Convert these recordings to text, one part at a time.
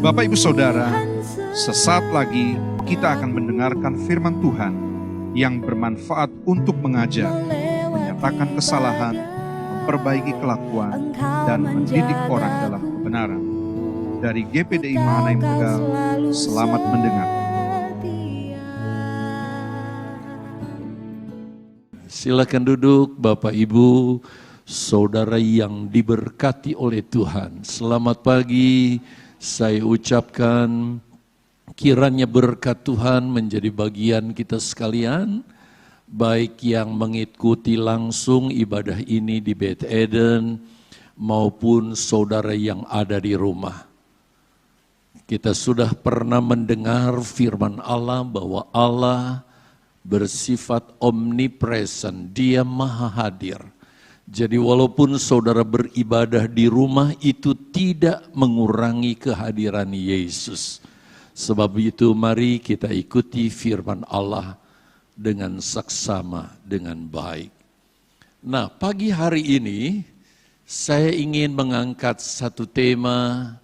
Bapak Ibu Saudara, sesaat lagi kita akan mendengarkan firman Tuhan yang bermanfaat untuk mengajar, menyatakan kesalahan, memperbaiki kelakuan, dan mendidik orang dalam kebenaran. Dari GPDI Mahanaim Tegal, selamat mendengar. Silakan duduk Bapak Ibu, Saudara yang diberkati oleh Tuhan. Selamat pagi, saya ucapkan kiranya berkat Tuhan menjadi bagian kita sekalian, baik yang mengikuti langsung ibadah ini di Beth Eden, maupun saudara yang ada di rumah. Kita sudah pernah mendengar firman Allah bahwa Allah bersifat omnipresent, Dia maha hadir. Jadi walaupun saudara beribadah di rumah itu tidak mengurangi kehadiran Yesus. Sebab itu mari kita ikuti firman Allah dengan saksama, dengan baik. Nah, pagi hari ini saya ingin mengangkat satu tema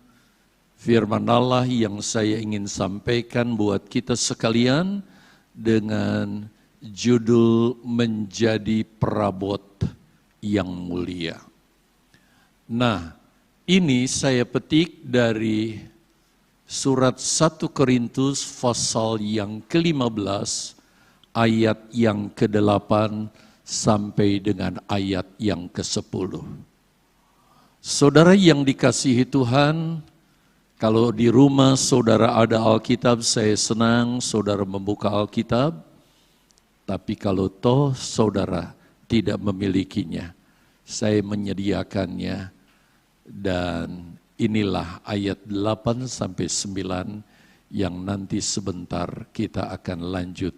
firman Allah yang saya ingin sampaikan buat kita sekalian dengan judul menjadi perabot yang mulia. Nah, ini saya petik dari surat 1 Korintus pasal yang ke-15 ayat yang ke-8 sampai dengan ayat yang ke-10. Saudara yang dikasihi Tuhan, kalau di rumah saudara ada Alkitab, saya senang saudara membuka Alkitab. Tapi kalau toh saudara tidak memilikinya, saya menyediakannya. Dan inilah ayat 8 sampai 9 yang nanti sebentar kita akan lanjut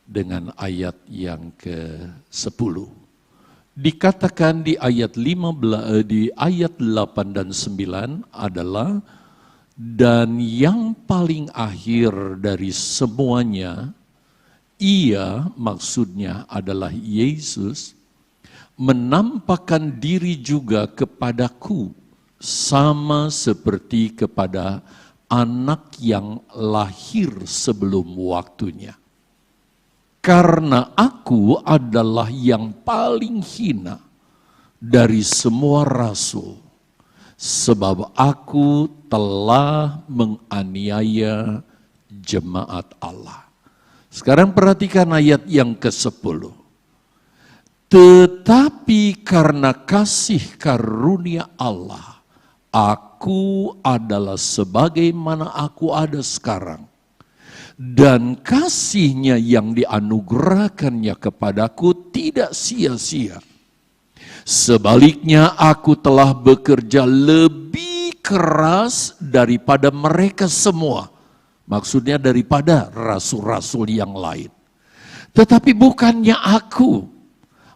dengan ayat yang ke-10. Dikatakan di ayat 15, di ayat 8 dan 9 adalah, dan yang paling akhir dari semuanya, Ia maksudnya adalah Yesus, menampakkan diri juga kepadaku sama seperti kepada anak yang lahir sebelum waktunya. Karena aku adalah yang paling hina dari semua rasul, sebab aku telah menganiaya jemaat Allah. Sekarang perhatikan ayat yang ke-10. Tetapi karena kasih karunia Allah, aku adalah sebagaimana aku ada sekarang. Dan kasih-Nya yang dianugerahkannya kepadaku tidak sia-sia. Sebaliknya aku telah bekerja lebih keras daripada mereka semua. Maksudnya daripada rasul-rasul yang lain. Tetapi bukannya aku,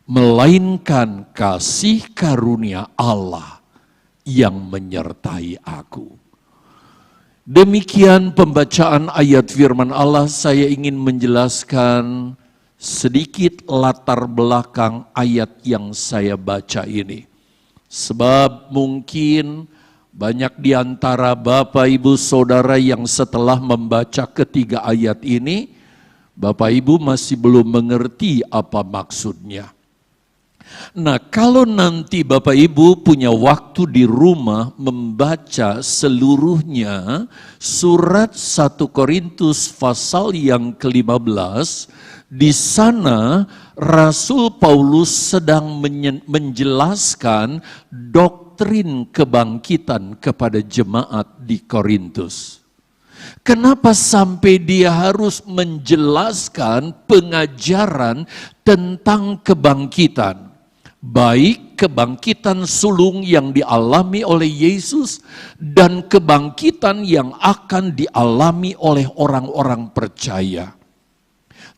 melainkan kasih karunia Allah yang menyertai aku. Demikian pembacaan ayat firman Allah. Saya ingin menjelaskan sedikit latar belakang ayat yang saya baca ini. Sebab mungkin banyak di antara Bapak Ibu Saudara yang setelah membaca ketiga ayat ini, Bapak Ibu masih belum mengerti apa maksudnya. Nah, kalau nanti Bapak Ibu punya waktu di rumah membaca seluruhnya surat 1 Korintus pasal yang ke-15, di sana Rasul Paulus sedang menjelaskan doktrin kebangkitan kepada jemaat di Korintus. Kenapa sampai dia harus menjelaskan pengajaran tentang kebangkitan? Baik kebangkitan sulung yang dialami oleh Yesus dan kebangkitan yang akan dialami oleh orang-orang percaya.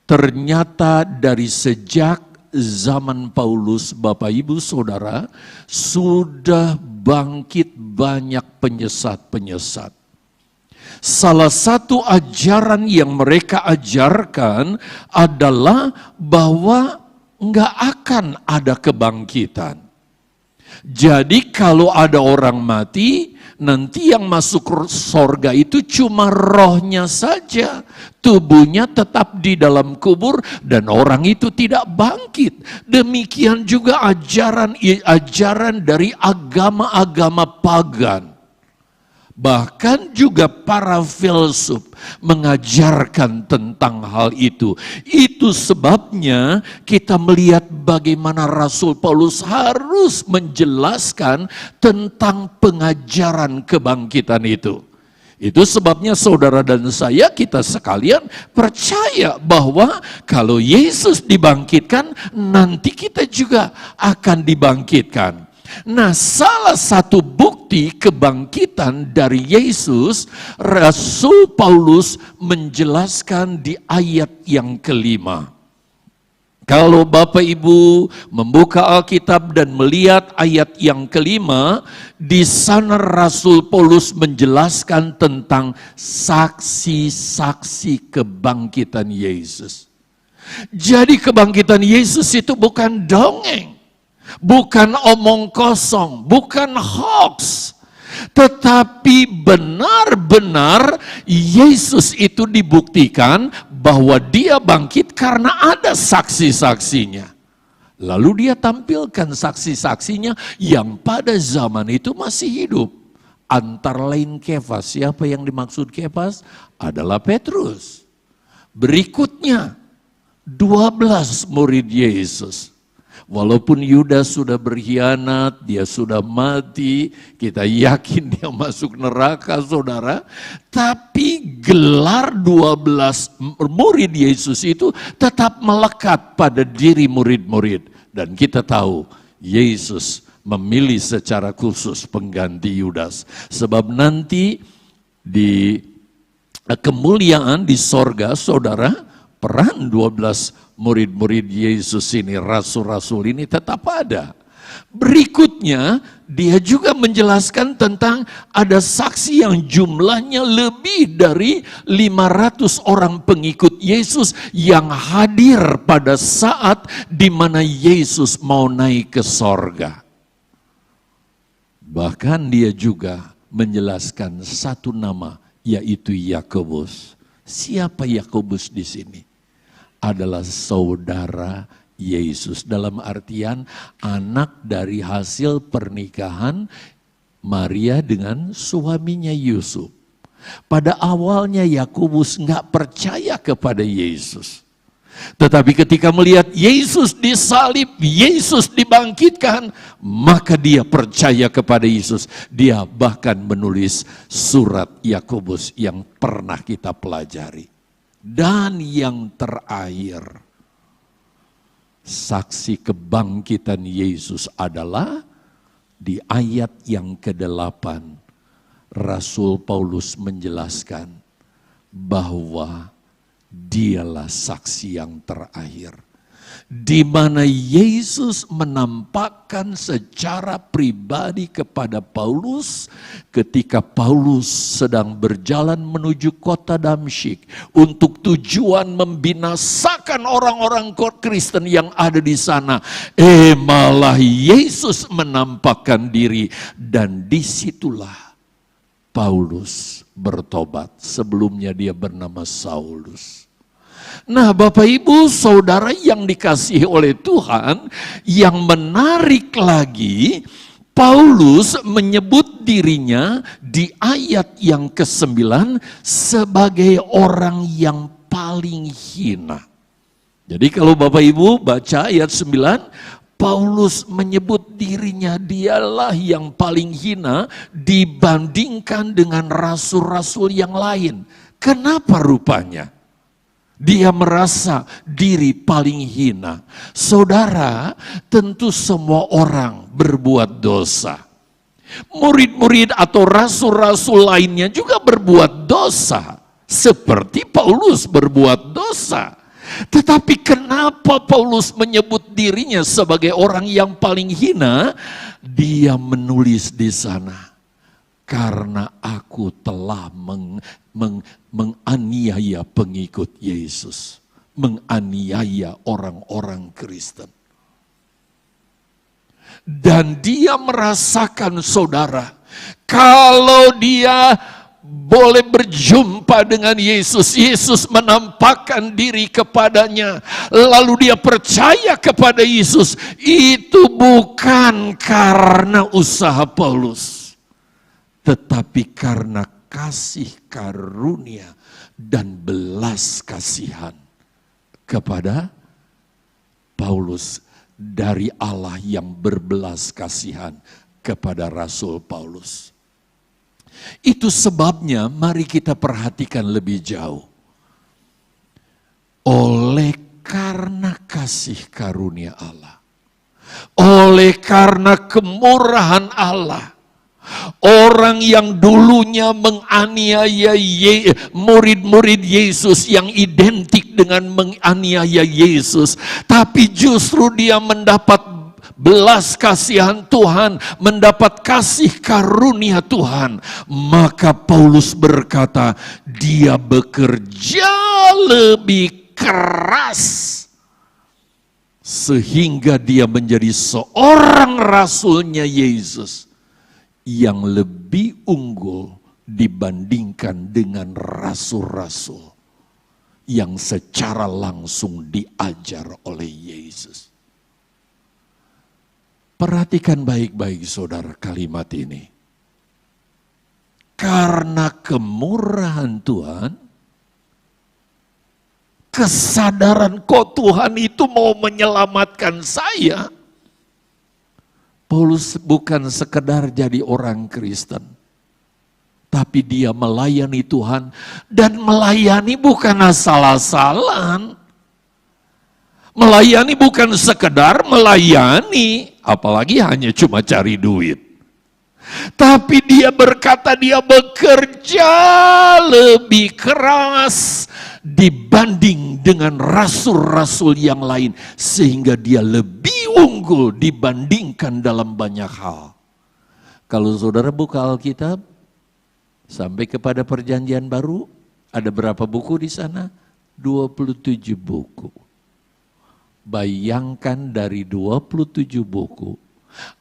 Ternyata dari sejak zaman Paulus, Bapak Ibu Saudara, sudah bangkit banyak penyesat-penyesat. Salah satu ajaran yang mereka ajarkan adalah bahwa enggak akan ada kebangkitan. Jadi kalau ada orang mati, nanti yang masuk sorga itu cuma rohnya saja. Tubuhnya tetap di dalam kubur dan orang itu tidak bangkit. Demikian juga ajaran dari agama-agama pagan. Bahkan juga para filsuf mengajarkan tentang hal itu. Itu sebabnya kita melihat bagaimana Rasul Paulus harus menjelaskan tentang pengajaran kebangkitan itu. Itu sebabnya saudara dan saya, kita sekalian percaya bahwa kalau Yesus dibangkitkan, nanti kita juga akan dibangkitkan. Nah, salah satu bukti kebangkitan dari Yesus, Rasul Paulus menjelaskan di ayat yang kelima. Kalau Bapak Ibu membuka Alkitab dan melihat ayat yang kelima, di sana Rasul Paulus menjelaskan tentang saksi-saksi kebangkitan Yesus. Jadi kebangkitan Yesus itu bukan dongeng. Bukan omong kosong, bukan hoax, tetapi benar-benar Yesus itu dibuktikan bahwa dia bangkit karena ada saksi-saksinya. Lalu dia tampilkan saksi-saksinya yang pada zaman itu masih hidup. Antara lain Kefas. Siapa yang dimaksud Kefas? Adalah Petrus. Berikutnya 12 murid Yesus. Walaupun Yudas sudah berkhianat, dia sudah mati, kita yakin dia masuk neraka, saudara. Tapi gelar 12 murid Yesus itu tetap melekat pada diri murid-murid. Dan kita tahu Yesus memilih secara khusus pengganti Yudas. Sebab nanti di kemuliaan di sorga, saudara, peran 12 murid-murid Yesus ini, rasul-rasul ini tetap ada. Berikutnya, dia juga menjelaskan tentang ada saksi yang jumlahnya lebih dari 500 orang pengikut Yesus yang hadir pada saat di mana Yesus mau naik ke sorga. Bahkan dia juga menjelaskan satu nama, yaitu Yakobus. Siapa Yakobus di sini? Adalah saudara Yesus, dalam artian anak dari hasil pernikahan Maria dengan suaminya Yusuf. Pada awalnya Yakobus nggak percaya kepada Yesus. Tetapi ketika melihat Yesus disalib, Yesus dibangkitkan, maka dia percaya kepada Yesus. Dia bahkan menulis surat Yakobus yang pernah kita pelajari. Dan yang terakhir, saksi kebangkitan Yesus adalah di ayat yang ke-8. Rasul Paulus menjelaskan bahwa dialah saksi yang terakhir. Di mana Yesus menampakkan secara pribadi kepada Paulus ketika Paulus sedang berjalan menuju kota Damsyik untuk tujuan membinasakan orang-orang Kristen yang ada di sana. Malah Yesus menampakkan diri dan disitulah Paulus bertobat. Sebelumnya dia bernama Saulus. Nah, Bapak Ibu Saudara yang dikasihi oleh Tuhan, yang menarik lagi, Paulus menyebut dirinya di ayat yang ke-9 sebagai orang yang paling hina. Jadi kalau Bapak Ibu baca ayat 9, Paulus menyebut dirinya dialah yang paling hina dibandingkan dengan rasul-rasul yang lain. Kenapa rupanya? Dia merasa diri paling hina. Saudara, tentu semua orang berbuat dosa. Murid-murid atau rasul-rasul lainnya juga berbuat dosa. Seperti Paulus berbuat dosa. Tetapi kenapa Paulus menyebut dirinya sebagai orang yang paling hina? Dia menulis di sana. Karena aku telah menganiaya pengikut Yesus. Menganiaya orang-orang Kristen. Dan dia merasakan, saudara, kalau dia boleh berjumpa dengan Yesus, Yesus menampakkan diri kepadanya, lalu dia percaya kepada Yesus, itu bukan karena usaha Paulus, tetapi karena kasih karunia dan belas kasihan kepada Paulus dari Allah yang berbelas kasihan kepada Rasul Paulus. Itu sebabnya mari kita perhatikan lebih jauh. Oleh karena kasih karunia Allah, oleh karena kemurahan Allah, orang yang dulunya menganiaya murid-murid Yesus yang identik dengan menganiaya Yesus, tapi justru dia mendapat belas kasihan Tuhan, mendapat kasih karunia Tuhan. Maka Paulus berkata, dia bekerja lebih keras sehingga dia menjadi seorang rasulnya Yesus yang lebih unggul dibandingkan dengan rasul-rasul yang secara langsung diajar oleh Yesus. Perhatikan baik-baik saudara kalimat ini. Karena kemurahan Tuhan, kesadaran kok Tuhan itu mau menyelamatkan saya. Paulus bukan sekedar jadi orang Kristen, tapi dia melayani Tuhan, dan melayani bukan asal-asalan. Melayani bukan sekedar melayani, apalagi hanya cuma cari duit. Tapi dia berkata dia bekerja lebih keras dibanding dengan rasul-rasul yang lain, sehingga dia lebih unggul dibandingkan dalam banyak hal. Kalau saudara buka Alkitab sampai kepada Perjanjian Baru, ada berapa buku di sana? 27 buku. Bayangkan dari 27 buku,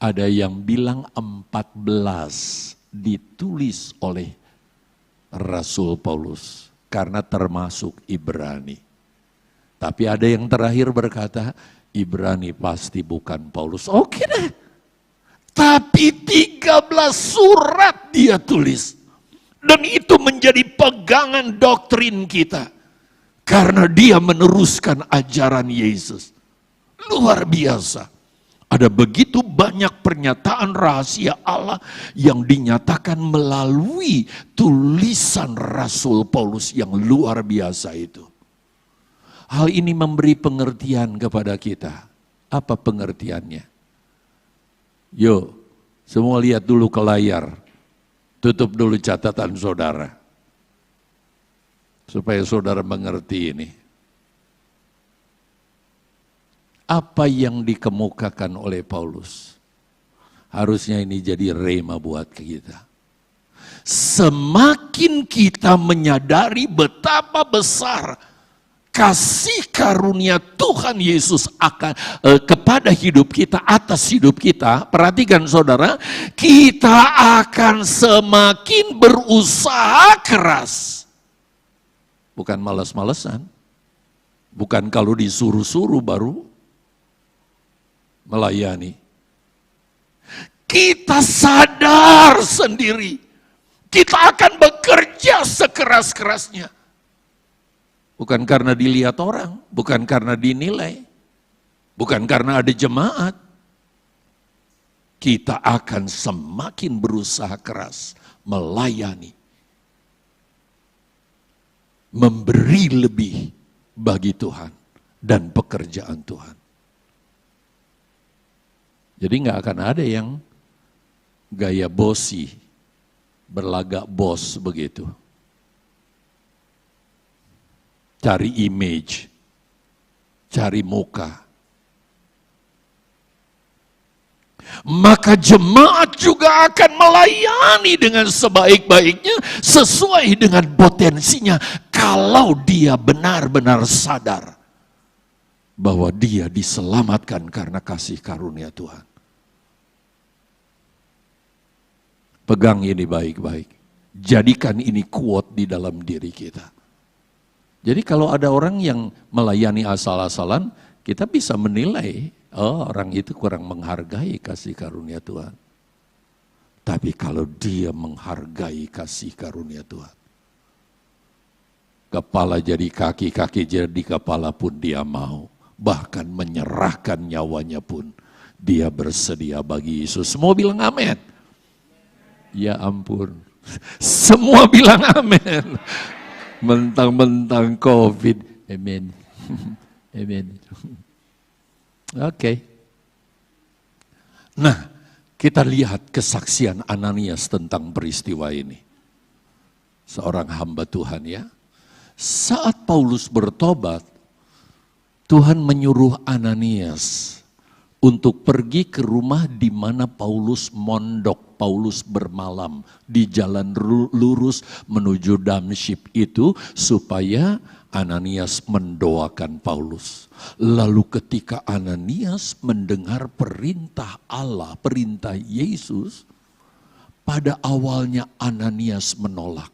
ada yang bilang 14 ditulis oleh Rasul Paulus, karena termasuk Ibrani. Tapi ada yang terakhir berkata, Ibrani pasti bukan Paulus. Oke deh. Tapi 13 surat dia tulis. Dan itu menjadi pegangan doktrin kita. Karena dia meneruskan ajaran Yesus. Luar biasa. Ada begitu banyak pernyataan rahasia Allah yang dinyatakan melalui tulisan Rasul Paulus yang luar biasa itu. Hal ini memberi pengertian kepada kita. Apa pengertiannya? Yuk, semua lihat dulu ke layar. Tutup dulu catatan saudara. Supaya saudara mengerti ini. Apa yang dikemukakan oleh Paulus? Harusnya ini jadi rema buat kita. Semakin kita menyadari betapa besar kasih karunia Tuhan Yesus akan kepada hidup kita, atas hidup kita, perhatikan saudara, kita akan semakin berusaha keras. Bukan malas-malesan, bukan kalau disuruh-suruh baru melayani. Kita sadar sendiri, kita akan bekerja sekeras-kerasnya. Bukan karena dilihat orang, bukan karena dinilai, bukan karena ada jemaat. Kita akan semakin berusaha keras melayani, memberi lebih bagi Tuhan dan pekerjaan Tuhan. Jadi nggak akan ada yang gaya bosi, berlagak bos begitu. Cari image, cari muka. Maka jemaat juga akan melayani dengan sebaik-baiknya sesuai dengan potensinya kalau dia benar-benar sadar bahwa dia diselamatkan karena kasih karunia Tuhan. Pegang ini baik-baik. Jadikan ini kuat di dalam diri kita. Jadi kalau ada orang yang melayani asal-asalan, kita bisa menilai, oh orang itu kurang menghargai kasih karunia Tuhan. Tapi kalau dia menghargai kasih karunia Tuhan, kepala jadi kaki, kaki jadi kepala pun dia mau. Bahkan menyerahkan nyawanya pun dia bersedia bagi Yesus. Semua bilang amin. Ya ampun. Semua bilang amin. Mentang-mentang COVID. Amin. Amin. Oke. Nah, kita lihat kesaksian Ananias tentang peristiwa ini. Seorang hamba Tuhan ya. Saat Paulus bertobat, Tuhan menyuruh Ananias untuk pergi ke rumah di mana Paulus mondok, Paulus bermalam di jalan lurus menuju Damsyik itu supaya Ananias mendoakan Paulus. Lalu ketika Ananias mendengar perintah Allah, perintah Yesus, pada awalnya Ananias menolak.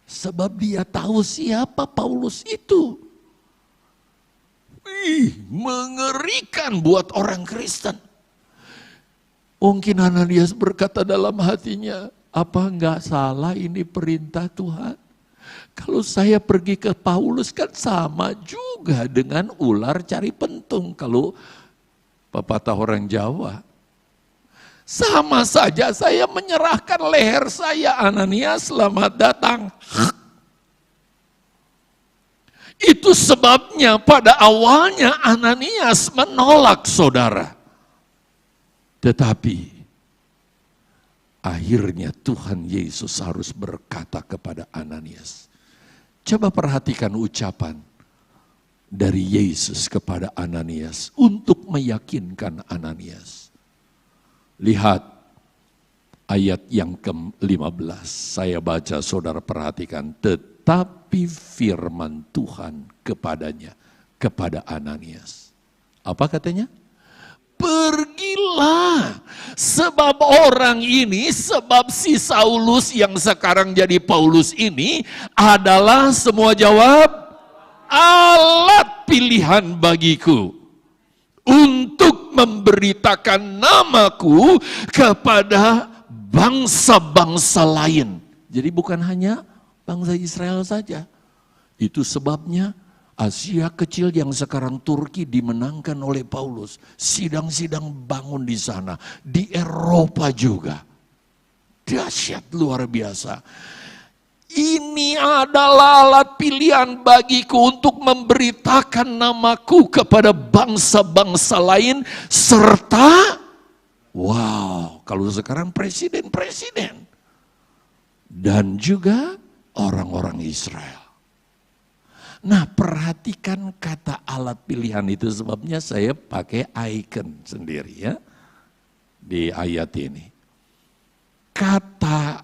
Sebab dia tahu siapa Paulus itu. Mengerikan buat orang Kristen. Mungkin Ananias berkata dalam hatinya, apa enggak salah ini perintah Tuhan? Kalau saya pergi ke Paulus kan sama juga dengan ular cari pentung. Kalau pepatah orang Jawa. Sama saja saya menyerahkan leher saya, Ananias selamat datang. Itu sebabnya pada awalnya Ananias menolak saudara. Tetapi akhirnya Tuhan Yesus harus berkata kepada Ananias. Coba perhatikan ucapan dari Yesus kepada Ananias untuk meyakinkan Ananias. Lihat ayat yang ke-15. Saya baca, saudara perhatikan. Tetapi firman Tuhan kepadanya, kepada Ananias. Apa katanya? Pergilah, sebab orang ini, sebab si Saulus yang sekarang jadi Paulus ini adalah semua jawab alat pilihan bagiku untuk memberitakan namaku kepada bangsa-bangsa lain. Jadi bukan hanya bangsa Israel saja. Itu sebabnya Asia kecil yang sekarang Turki dimenangkan oleh Paulus. Sidang-sidang bangun di sana. Di Eropa juga. Dahsyat luar biasa. Ini adalah alat pilihan bagiku untuk memberitakan namaku kepada bangsa-bangsa lain. Serta, wow, kalau sekarang presiden-presiden. Dan juga orang-orang Israel. Nah, perhatikan kata alat pilihan itu, sebabnya saya pakai icon sendiri ya di ayat ini. Kata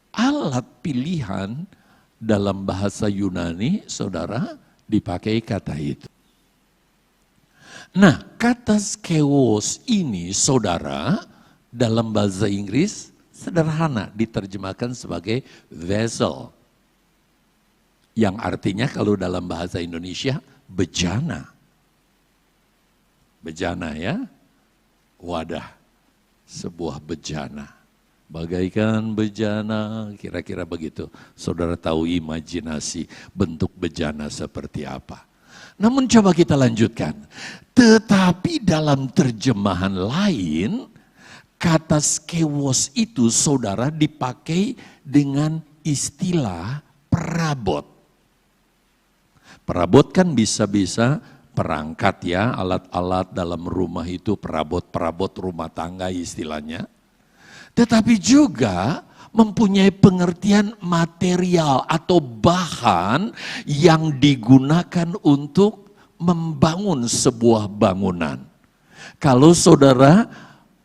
alat pilihan dalam bahasa Yunani, saudara, dipakai kata itu. Nah, kata skewos ini, saudara, dalam bahasa Inggris sederhana diterjemahkan sebagai vessel. Yang artinya kalau dalam bahasa Indonesia, bejana. Bejana ya, wadah, sebuah bejana. Bagaikan bejana, kira-kira begitu. Saudara tahu imajinasi bentuk bejana seperti apa. Namun coba kita lanjutkan. Tetapi dalam terjemahan lain, kata skewos itu saudara dipakai dengan istilah perabot. Perabot kan bisa-bisa perangkat ya, alat-alat dalam rumah itu perabot-perabot rumah tangga istilahnya. Tetapi juga mempunyai pengertian material atau bahan yang digunakan untuk membangun sebuah bangunan. Kalau saudara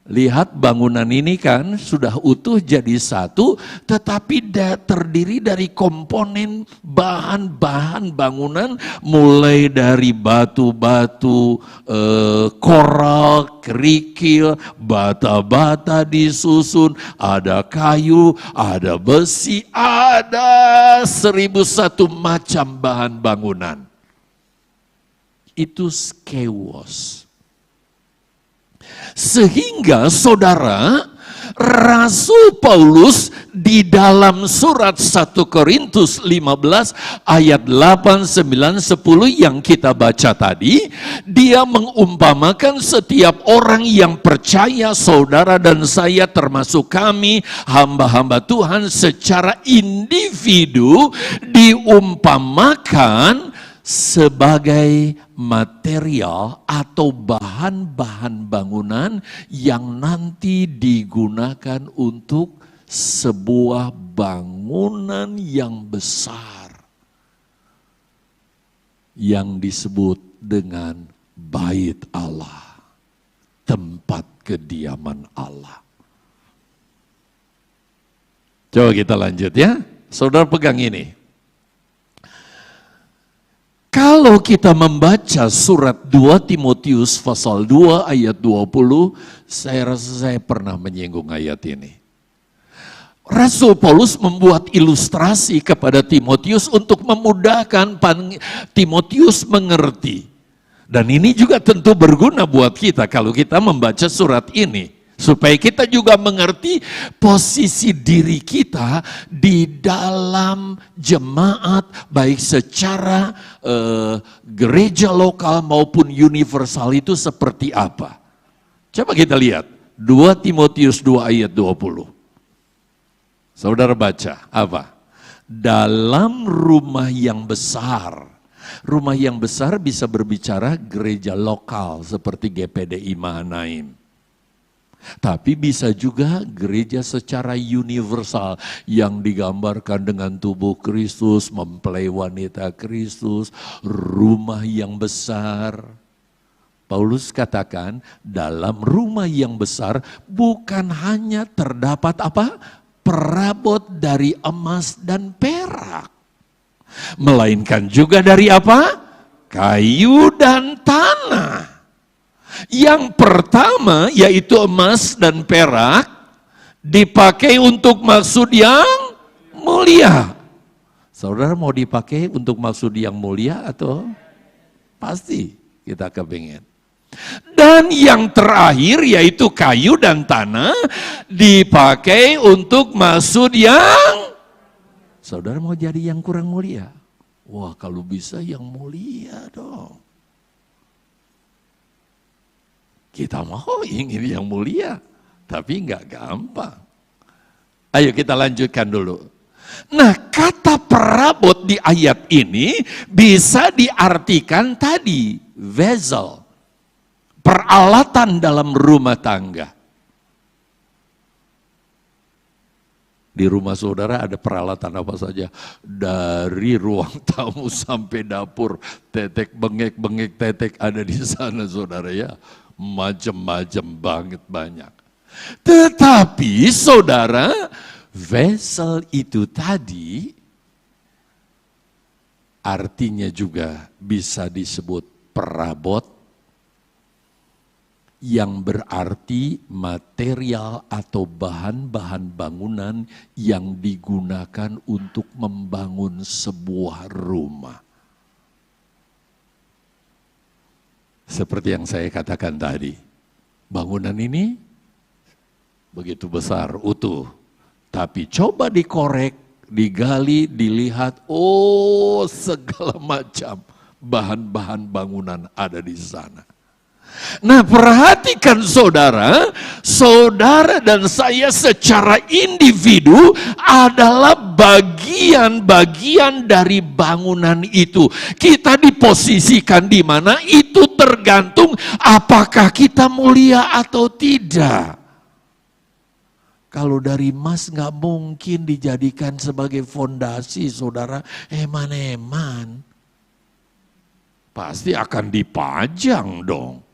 Lihat bangunan ini kan sudah utuh jadi satu, tetapi terdiri dari komponen bahan-bahan bangunan, mulai dari batu-batu, koral, kerikil, bata-bata disusun, ada kayu, ada besi, ada 1001 macam bahan bangunan. Itu skewos. Sehingga saudara, Rasul Paulus di dalam surat 1 Korintus 15 ayat 8, 9, 10 yang kita baca tadi, dia mengumpamakan setiap orang yang percaya, saudara dan saya termasuk kami, hamba-hamba Tuhan secara individu diumpamakan sebagai material atau bahan-bahan bangunan yang nanti digunakan untuk sebuah bangunan yang besar yang disebut dengan Bait Allah, tempat kediaman Allah. Coba kita lanjut ya, saudara pegang ini. Kalau kita membaca surat 2 Timotius pasal 2 ayat 20, saya rasa saya pernah menyinggung ayat ini. Rasul Paulus membuat ilustrasi kepada Timotius untuk memudahkan Timotius mengerti. Dan ini juga tentu berguna buat kita kalau kita membaca surat ini. Supaya kita juga mengerti posisi diri kita di dalam jemaat, baik secara gereja lokal maupun universal itu seperti apa. Coba kita lihat, 2 Timotius 2 ayat 20. Saudara baca, apa? Dalam rumah yang besar. Rumah yang besar bisa berbicara gereja lokal seperti GPDI Mahanaim. Tapi bisa juga gereja secara universal yang digambarkan dengan tubuh Kristus, mempelai wanita Kristus, rumah yang besar. Paulus katakan dalam rumah yang besar bukan hanya terdapat apa? Perabot dari emas dan perak. Melainkan juga dari apa? Kayu dan tanah. Yang pertama yaitu emas dan perak dipakai untuk maksud yang mulia. Saudara mau dipakai untuk maksud yang mulia atau? Pasti kita kepingin. Dan yang terakhir yaitu kayu dan tanah dipakai untuk maksud yang, saudara mau jadi yang kurang mulia? Wah, kalau bisa yang mulia dong. Kita mau ingin yang mulia, tapi enggak gampang. Ayo kita lanjutkan dulu. Nah, kata perabot di ayat ini bisa diartikan tadi, vessel, peralatan dalam rumah tangga. Di rumah saudara ada peralatan apa saja? Dari ruang tamu sampai dapur, tetek, bengek tetek ada di sana saudara ya. Macam-macam banget banyak. Tetapi saudara, vessel itu tadi artinya juga bisa disebut perabot yang berarti material atau bahan-bahan bangunan yang digunakan untuk membangun sebuah rumah. Seperti yang saya katakan tadi, bangunan ini begitu besar, utuh. Tapi coba dikorek, digali, dilihat, oh segala macam bahan-bahan bangunan ada di sana. Nah, perhatikan saudara, saudara dan saya secara individu adalah bagian-bagian dari bangunan itu. Kita diposisikan di mana itu tergantung apakah kita mulia atau tidak. Kalau dari emas nggak mungkin dijadikan sebagai fondasi, saudara, eman-eman. Pasti akan dipajang dong.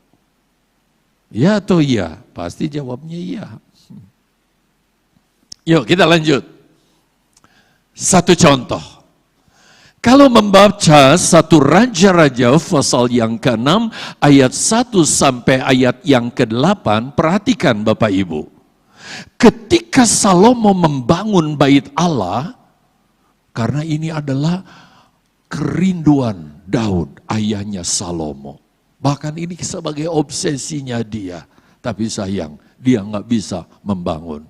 Ya atau iya? Pasti jawabnya iya. Yuk kita lanjut. Satu contoh. Kalau membaca 1 Raja-Raja pasal yang ke-6 ayat 1 sampai ayat yang ke-8, perhatikan Bapak Ibu. Ketika Salomo membangun bait Allah, karena ini adalah kerinduan Daud, ayahnya Salomo. Bahkan ini sebagai obsesinya dia. Tapi sayang, dia nggak bisa membangun.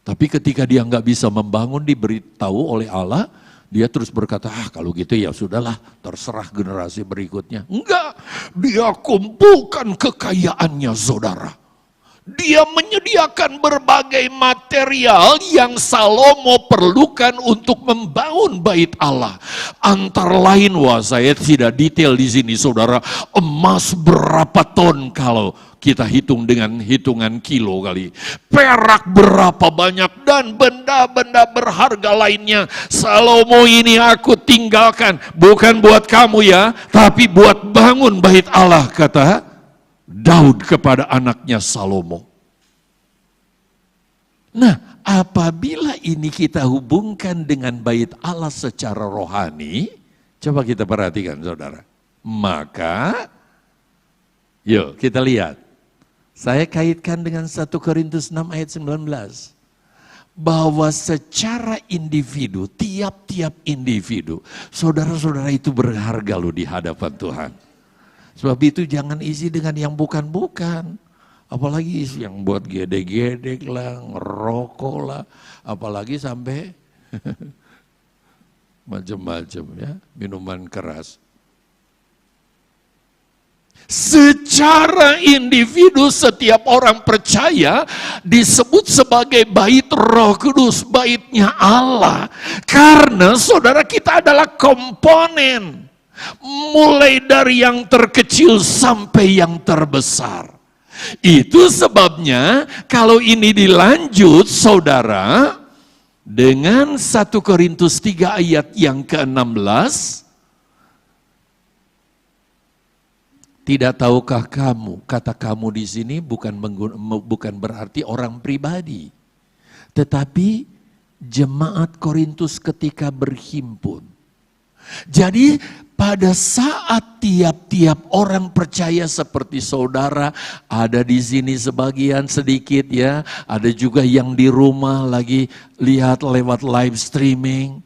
Tapi ketika dia nggak bisa membangun, diberitahu oleh Allah, dia terus berkata, kalau gitu ya sudahlah, terserah generasi berikutnya. Enggak, dia kumpulkan kekayaannya saudara. Dia menyediakan berbagai material yang Salomo perlukan untuk membangun bait Allah. Antara lain, saya tidak detail di sini saudara, emas berapa ton kalau kita hitung dengan hitungan kilo kali. Perak berapa banyak dan benda-benda berharga lainnya. Salomo ini aku tinggalkan, bukan buat kamu ya, tapi buat bangun bait Allah, kata Daud kepada anaknya Salomo. Nah, apabila ini kita hubungkan dengan bait Allah secara rohani, coba kita perhatikan saudara. Maka, yuk kita lihat. Saya kaitkan dengan 1 Korintus 6 ayat 19. Bahwa secara individu, tiap-tiap individu, saudara-saudara itu berharga loh di hadapan Tuhan. Sebab itu jangan isi dengan yang bukan-bukan. Apalagi isi yang buat gedek-gedek lah, ngerokok lah. Apalagi sampai macam-macam ya, minuman keras. Secara individu setiap orang percaya disebut sebagai bait Roh Kudus, baitnya Allah. Karena saudara kita adalah komponen. Mulai dari yang terkecil sampai yang terbesar. Itu sebabnya kalau ini dilanjut saudara dengan 1 Korintus 3 ayat yang ke-16. Tidak tahukah kamu, kata kamu di sini bukan berarti orang pribadi. Tetapi jemaat Korintus ketika berhimpun. Jadi pada saat tiap-tiap orang percaya seperti saudara, ada di sini sebagian sedikit ya, ada juga yang di rumah lagi lihat lewat live streaming.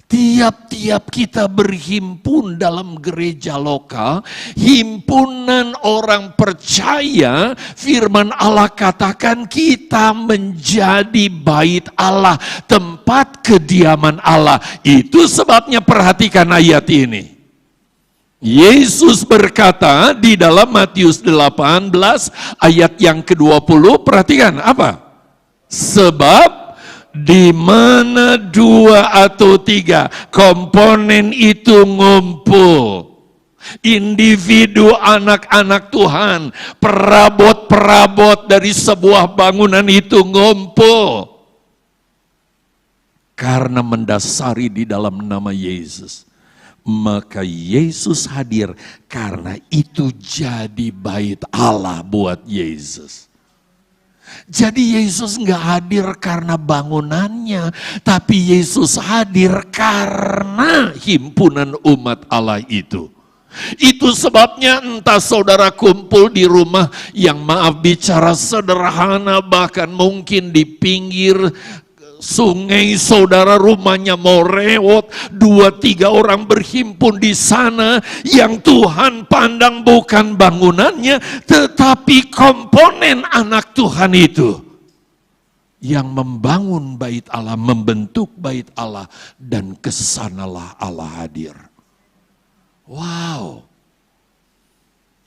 Tiap-tiap kita berhimpun dalam gereja lokal, himpunan orang percaya, firman Allah katakan kita menjadi bait Allah, tempat kediaman Allah. Itu sebabnya perhatikan ayat ini. Yesus berkata di dalam Matius 18 ayat yang ke-20, perhatikan apa? Sebab di mana 2 atau 3 komponen itu ngumpul. Individu anak-anak Tuhan, perabot-perabot dari sebuah bangunan itu ngumpul. Karena mendasari di dalam nama Yesus. Maka Yesus hadir karena itu jadi bait Allah buat Yesus. Jadi Yesus nggak hadir karena bangunannya, tapi Yesus hadir karena himpunan umat Allah itu. Itu sebabnya entah saudara kumpul di rumah yang maaf bicara sederhana, bahkan mungkin di pinggir sungai saudara rumahnya mau rewot, 2-3 orang berhimpun di sana, yang Tuhan pandang bukan bangunannya, tetapi komponen anak Tuhan itu. Yang membangun bait Allah, membentuk bait Allah, dan kesanalah Allah hadir. Wow,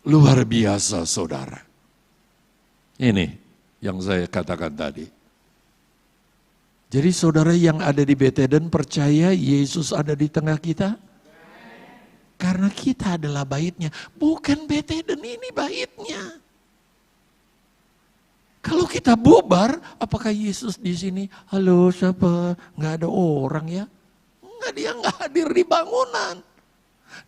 luar biasa saudara. Ini yang saya katakan tadi. Jadi saudara yang ada di Betheden percaya Yesus ada di tengah kita? Karena kita adalah baitnya. Bukan Betheden ini baitnya. Kalau kita bubar, apakah Yesus di sini? Halo siapa? Nggak ada orang ya? Enggak, dia nggak hadir di bangunan.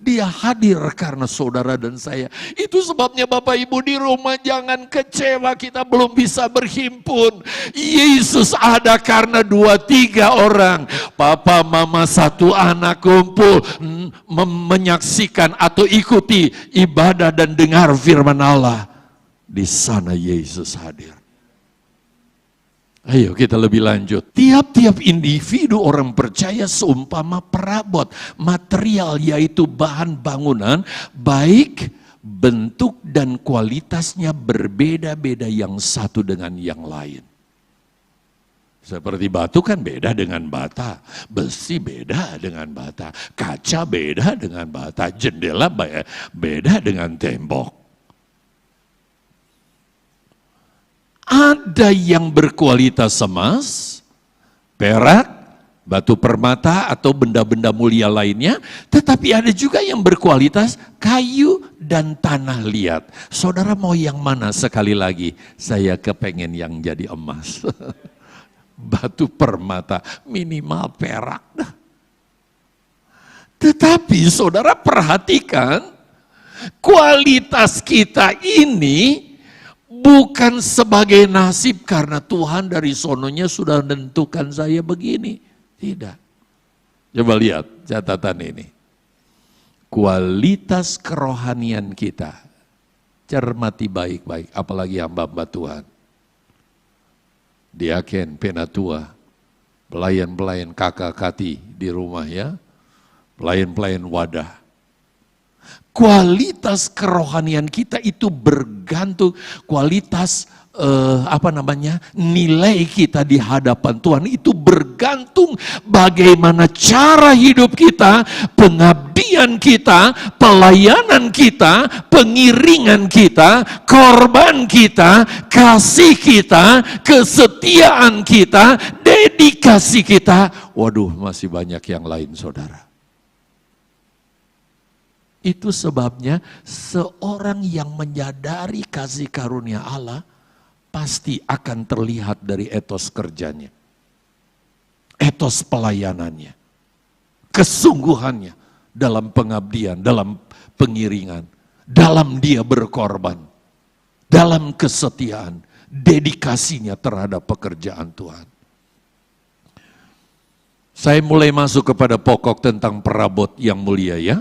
Dia hadir karena saudara dan saya. Itu sebabnya Bapak Ibu di rumah jangan kecewa kita belum bisa berhimpun. Yesus ada karena 2-3 orang. Papa, mama, 1 anak kumpul menyaksikan atau ikuti ibadah dan dengar firman Allah. Di sana Yesus hadir. Ayo kita lebih lanjut. Tiap-tiap individu orang percaya seumpama perabot material, yaitu bahan bangunan, baik bentuk dan kualitasnya berbeda-beda yang satu dengan yang lain. Seperti batu kan beda dengan bata, besi beda dengan bata, kaca beda dengan bata, jendela beda dengan tembok. Ada yang berkualitas emas, perak, batu permata atau benda-benda mulia lainnya, tetapi ada juga yang berkualitas kayu dan tanah liat. Saudara mau yang mana sekali lagi? Saya kepengen yang jadi emas. Batu permata, minimal perak. Tetapi saudara perhatikan, kualitas kita ini bukan sebagai nasib karena Tuhan dari sononya sudah menentukan saya begini. Tidak. Coba lihat catatan ini. Kualitas kerohanian kita. Cermati baik-baik, apalagi hamba-hamba Tuhan. Diaken, penatua, pelayan-pelayan kakak kati di rumah ya. Pelayan-pelayan wadah. Kualitas kerohanian kita itu bergantung, kualitas nilai kita di hadapan Tuhan itu bergantung bagaimana cara hidup kita, pengabdian kita, pelayanan kita, pengiringan kita, korban kita, kasih kita, kesetiaan kita, dedikasi kita. Waduh, masih banyak yang lain saudara. Itu sebabnya seorang yang menyadari kasih karunia Allah pasti akan terlihat dari etos kerjanya, etos pelayanannya, kesungguhannya dalam pengabdian, dalam pengiringan, dalam dia berkorban, dalam kesetiaan, dedikasinya terhadap pekerjaan Tuhan. Saya mulai masuk kepada pokok tentang perabot yang mulia ya.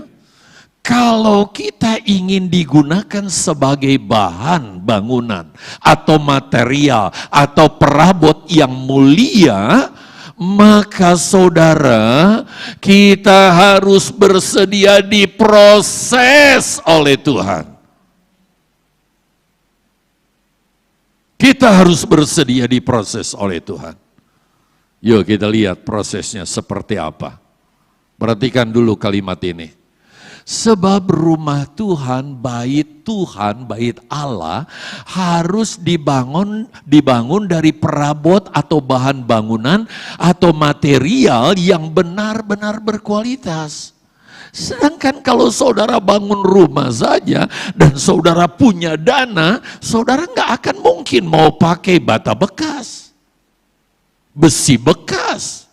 Kalau kita ingin digunakan sebagai bahan bangunan atau material atau perabot yang mulia, maka saudara kita harus bersedia diproses oleh Tuhan. Kita harus bersedia diproses oleh Tuhan. Yuk kita lihat prosesnya seperti apa. Perhatikan dulu kalimat ini. Sebab rumah Tuhan, bait Allah harus dibangun dari perabot atau bahan bangunan atau material yang benar-benar berkualitas. Sedangkan kalau saudara bangun rumah saja dan saudara punya dana, saudara nggak akan mungkin mau pakai bata bekas, besi bekas,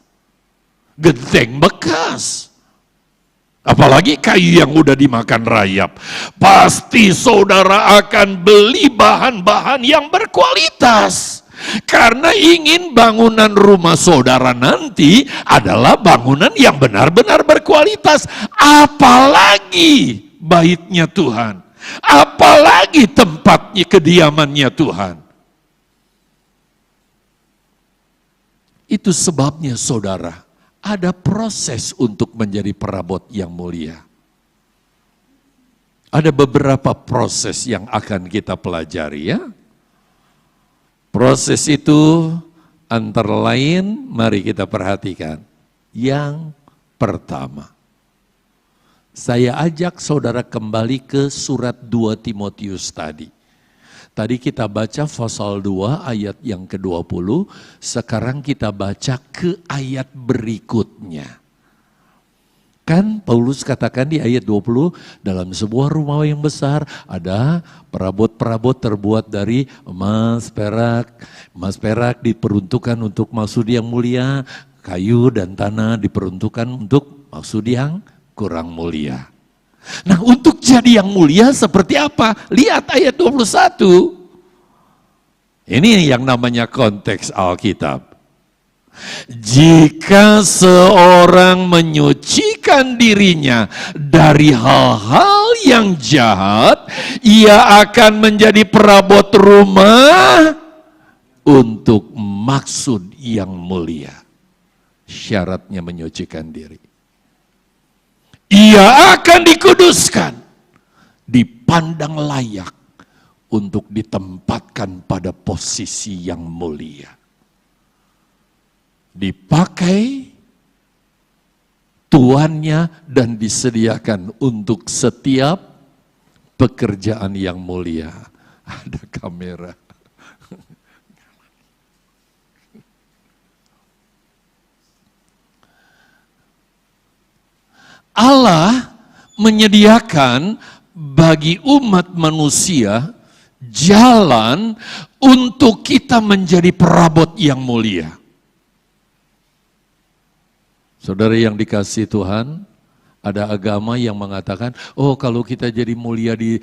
genteng bekas. Apalagi kayu yang udah dimakan rayap. Pasti saudara akan beli bahan-bahan yang berkualitas. Karena ingin bangunan rumah saudara nanti adalah bangunan yang benar-benar berkualitas. Apalagi baitnya Tuhan. Apalagi tempatnya kediamannya Tuhan. Itu sebabnya saudara, ada proses untuk menjadi perabot yang mulia. Ada beberapa proses yang akan kita pelajari ya. Proses itu antara lain mari kita perhatikan. Yang pertama, saya ajak saudara kembali ke surat 2 Timotius tadi. Tadi kita baca pasal 2 ayat yang ke-20, sekarang kita baca ke ayat berikutnya. Kan Paulus katakan di ayat 20, dalam sebuah rumah yang besar ada perabot-perabot terbuat dari emas, perak. Emas, perak diperuntukkan untuk maksud yang mulia, kayu dan tanah diperuntukkan untuk maksud yang kurang mulia. Nah, untuk jadi yang mulia seperti apa? Lihat ayat 21. Ini yang namanya konteks Alkitab. Jika seorang menyucikan dirinya dari hal-hal yang jahat, ia akan menjadi perabot rumah untuk maksud yang mulia. Syaratnya menyucikan diri. Ia akan dikuduskan, dipandang layak untuk ditempatkan pada posisi yang mulia. Dipakai tuannya dan disediakan untuk setiap pekerjaan yang mulia. Ada kamera. Allah menyediakan bagi umat manusia jalan untuk kita menjadi perabot yang mulia. Saudara yang dikasihi Tuhan, ada agama yang mengatakan, oh kalau kita jadi mulia di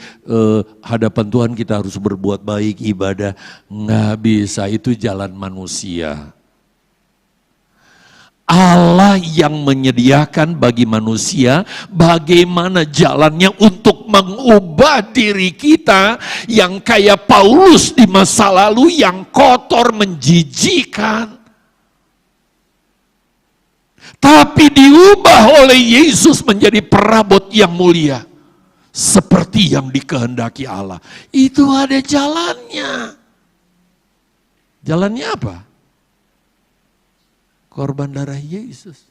hadapan Tuhan kita harus berbuat baik, ibadah. Nggak bisa, itu jalan manusia. Allah yang menyediakan bagi manusia bagaimana jalannya untuk mengubah diri kita yang kayak Paulus di masa lalu yang kotor menjijikan. Tapi diubah oleh Yesus menjadi perabot yang mulia. Seperti yang dikehendaki Allah. Itu ada jalannya. Jalannya apa? Korban darah Yesus.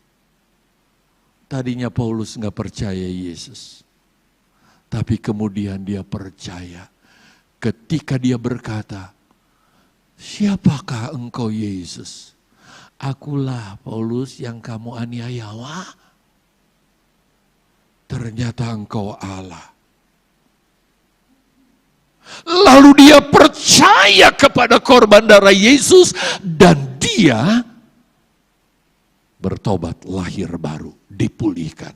Tadinya Paulus nggak percaya Yesus. Tapi kemudian dia percaya. Ketika dia berkata, siapakah engkau Yesus? Akulah Paulus yang kamu aniaya. Wah, ternyata engkau Allah. Lalu dia percaya kepada korban darah Yesus dan dia bertobat, lahir baru, dipulihkan.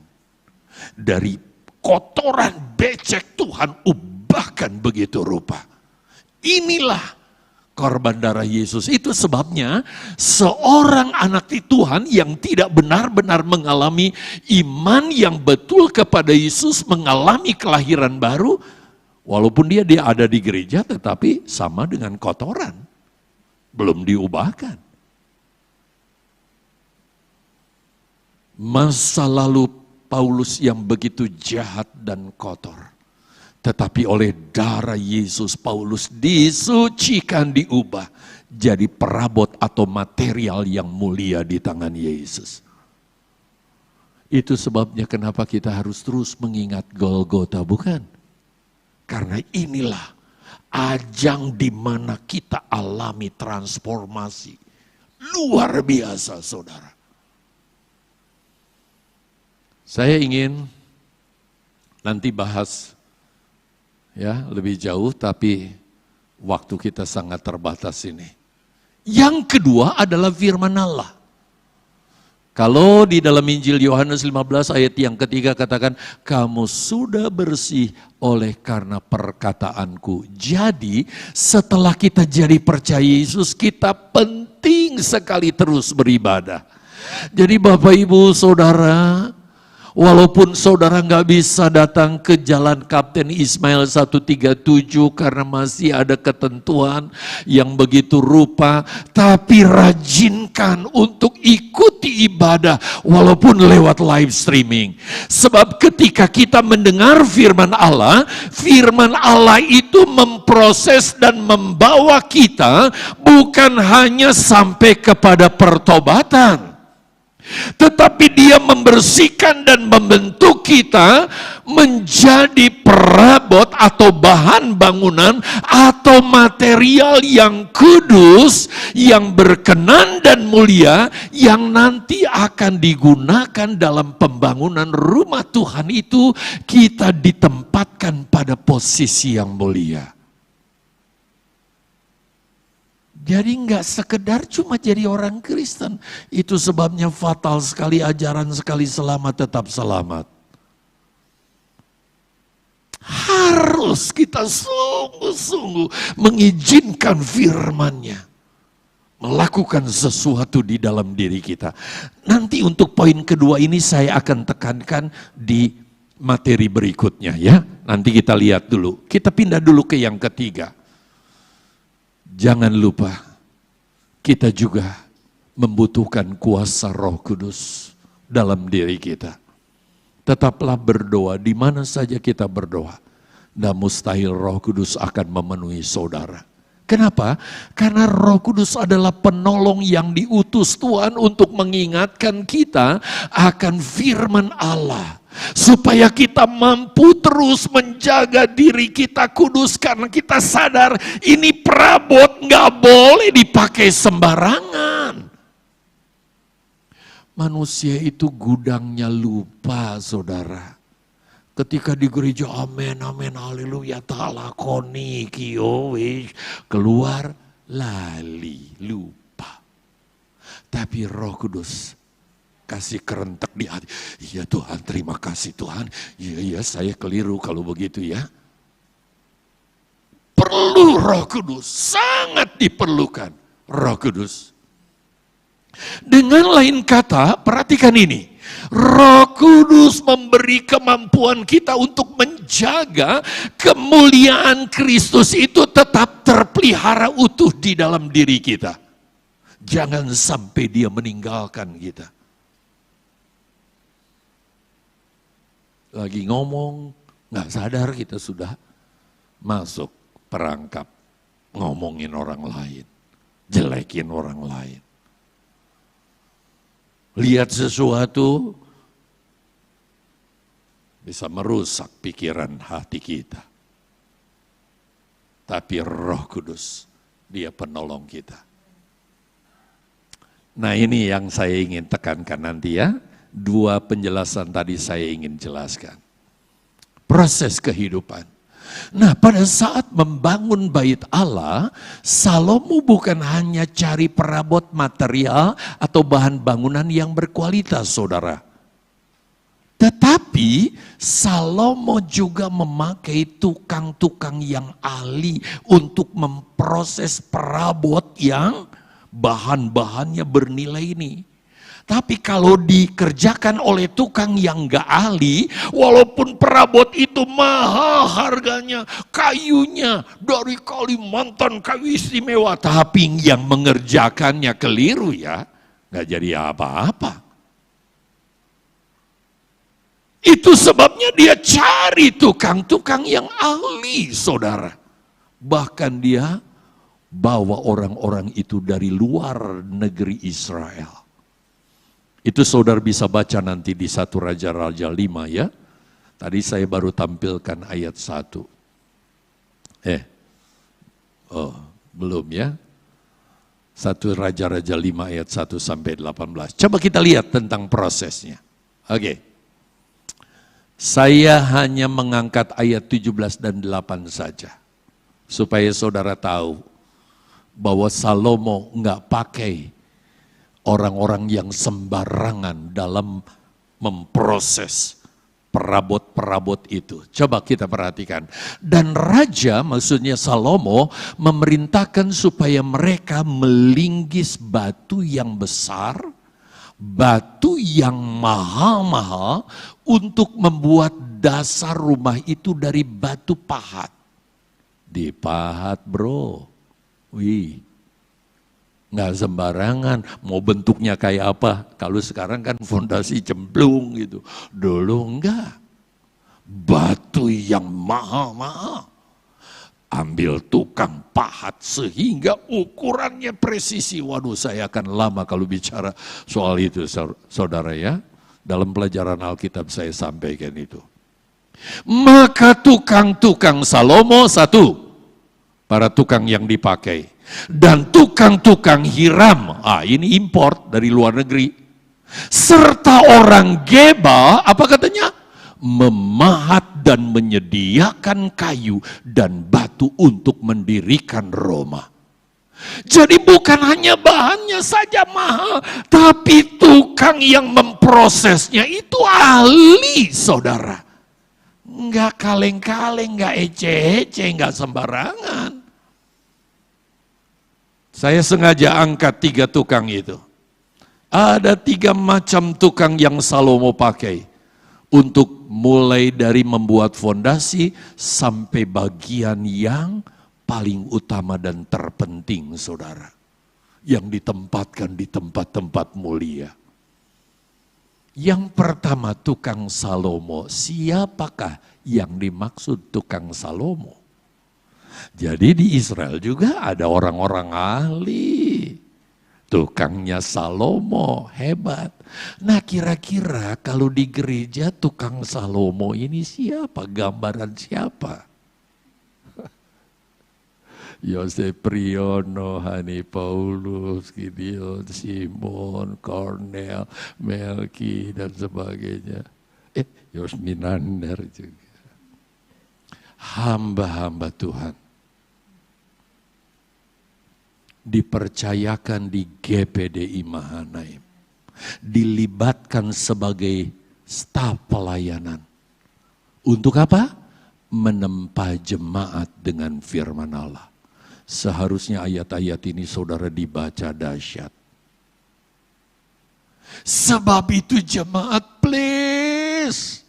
Dari kotoran becek Tuhan ubahkan begitu rupa. Inilah korban darah Yesus. Itu sebabnya seorang anak Tuhan yang tidak benar-benar mengalami iman yang betul kepada Yesus, mengalami kelahiran baru, walaupun dia ada di gereja tetapi sama dengan kotoran. Belum diubahkan. Masa lalu Paulus yang begitu jahat dan kotor. Tetapi oleh darah Yesus Paulus disucikan, diubah. Jadi perabot atau material yang mulia di tangan Yesus. Itu sebabnya kenapa kita harus terus mengingat Golgota, bukan? Karena inilah ajang di mana kita alami transformasi. Luar biasa saudara. Saya ingin nanti bahas ya lebih jauh, tapi waktu kita sangat terbatas ini. Yang kedua adalah firman Allah. Kalau di dalam Injil Yohanes 15 ayat yang ketiga katakan, kamu sudah bersih oleh karena perkataanku. Jadi setelah kita jadi percaya Yesus, kita penting sekali terus beribadah. Jadi Bapak Ibu Saudara, walaupun saudara nggak bisa datang ke Jalan Kapten Ismail 137 karena masih ada ketentuan yang begitu rupa, tapi rajinkan untuk ikuti ibadah walaupun lewat live streaming. Sebab ketika kita mendengar firman Allah itu memproses dan membawa kita bukan hanya sampai kepada pertobatan, tetapi dia membersihkan dan membentuk kita menjadi perabot atau bahan bangunan atau material yang kudus, yang berkenan dan mulia, yang nanti akan digunakan dalam pembangunan rumah Tuhan itu. Kita ditempatkan pada posisi yang mulia. Jadi nggak sekedar cuma jadi orang Kristen. Itu sebabnya fatal sekali ajaran sekali selamat tetap selamat. harus kita sungguh-sungguh mengizinkan firman-Nya melakukan sesuatu di dalam diri kita. Nanti untuk poin kedua ini saya akan tekankan di materi berikutnya ya. Nanti kita lihat dulu. Kita pindah dulu ke yang ketiga. Jangan lupa kita juga membutuhkan kuasa Roh Kudus dalam diri kita. Tetaplah berdoa di mana saja kita berdoa. Dan mustahil Roh Kudus akan memenuhi saudara. Kenapa? Karena Roh Kudus adalah penolong yang diutus Tuhan untuk mengingatkan kita akan firman Allah. Supaya kita mampu terus menjaga diri kita kudus karena kita sadar ini perabot nggak boleh dipakai sembarangan. Manusia itu gudangnya lupa, saudara. Ketika di gereja amin, amin, haleluya, talakoni, kiyowish, keluar lali, lupa. Tapi Roh Kudus kasih kerentak di hati. Iya Tuhan, terima kasih Tuhan. Iya, saya keliru kalau begitu ya. Perlu Roh Kudus, sangat diperlukan Roh Kudus. Dengan lain kata, perhatikan ini. Roh Kudus memberi kemampuan kita untuk menjaga kemuliaan Kristus itu tetap terpelihara utuh di dalam diri kita. Jangan sampai dia meninggalkan kita. Lagi ngomong, nggak sadar kita sudah masuk perangkap ngomongin orang lain, jelekin orang lain. Lihat sesuatu bisa merusak pikiran hati kita. Tapi Roh Kudus, dia penolong kita. Nah ini yang saya ingin tekankan nanti ya. Dua penjelasan tadi saya ingin jelaskan. Proses kehidupan. Nah pada saat membangun bait Allah, Salomo bukan hanya cari perabot material atau bahan bangunan yang berkualitas, saudara. Tetapi Salomo juga memakai tukang-tukang yang ahli untuk memproses perabot yang bahan-bahannya bernilai ini. Tapi kalau dikerjakan oleh tukang yang gak ahli, walaupun perabot itu mahal harganya, kayunya dari Kalimantan, kayu istimewa, tapi yang mengerjakannya keliru ya, gak jadi apa-apa. Itu sebabnya dia cari tukang-tukang yang ahli, saudara. Bahkan dia bawa orang-orang itu dari luar negeri Israel. Itu saudara bisa baca nanti di 1 Raja-Raja 5 ya. Tadi saya baru tampilkan ayat 1. Belum ya. 1 Raja-Raja 5 ayat 1 sampai 18. Coba kita lihat tentang prosesnya. Oke. Saya hanya mengangkat ayat 17 dan 8 saja. Supaya saudara tahu bahwa Salomo enggak pakai orang-orang yang sembarangan dalam memproses perabot-perabot itu. Coba kita perhatikan. Dan raja, maksudnya Salomo, memerintahkan supaya mereka melinggis batu yang besar, batu yang mahal-mahal untuk membuat dasar rumah itu dari batu pahat. Dipahat bro. Wih. Nggak sembarangan, mau bentuknya kayak apa. Kalau sekarang kan fondasi cemplung gitu. Dulu enggak. Batu yang mahal-mahal. Ambil tukang pahat sehingga ukurannya presisi. Waduh saya akan lama kalau bicara soal itu saudara ya. Dalam pelajaran Alkitab saya sampaikan itu. Maka tukang-tukang Salomo satu. Para tukang yang dipakai. Dan tukang-tukang Hiram, ini import dari luar negeri. Serta orang Geba, apa katanya? Memahat dan menyediakan kayu dan batu untuk mendirikan Roma. Jadi bukan hanya bahannya saja mahal, tapi tukang yang memprosesnya itu ahli, saudara. Enggak kaleng-kaleng, enggak ece-ece, enggak sembarangan. Saya sengaja angkat 3 tukang itu. Ada 3 macam tukang yang Salomo pakai. Untuk mulai dari membuat fondasi sampai bagian yang paling utama dan terpenting, saudara. Yang ditempatkan di tempat-tempat mulia. Yang pertama tukang Salomo. Siapakah yang dimaksud tukang Salomo? Jadi di Israel juga ada orang-orang ahli. Tukangnya Salomo, hebat. Nah kira-kira kalau di gereja tukang Salomo ini siapa? Gambaran siapa? Yosef Priyono, Hani Paulus, Gideon, Simon, Cornel, Melki, dan sebagainya. Yosminander juga. Hamba-hamba Tuhan. Dipercayakan di GPDI Mahanaim. Dilibatkan sebagai staf pelayanan. Untuk apa? Menempa jemaat dengan firman Allah. Seharusnya ayat-ayat ini saudara dibaca dahsyat. Sebab itu jemaat please.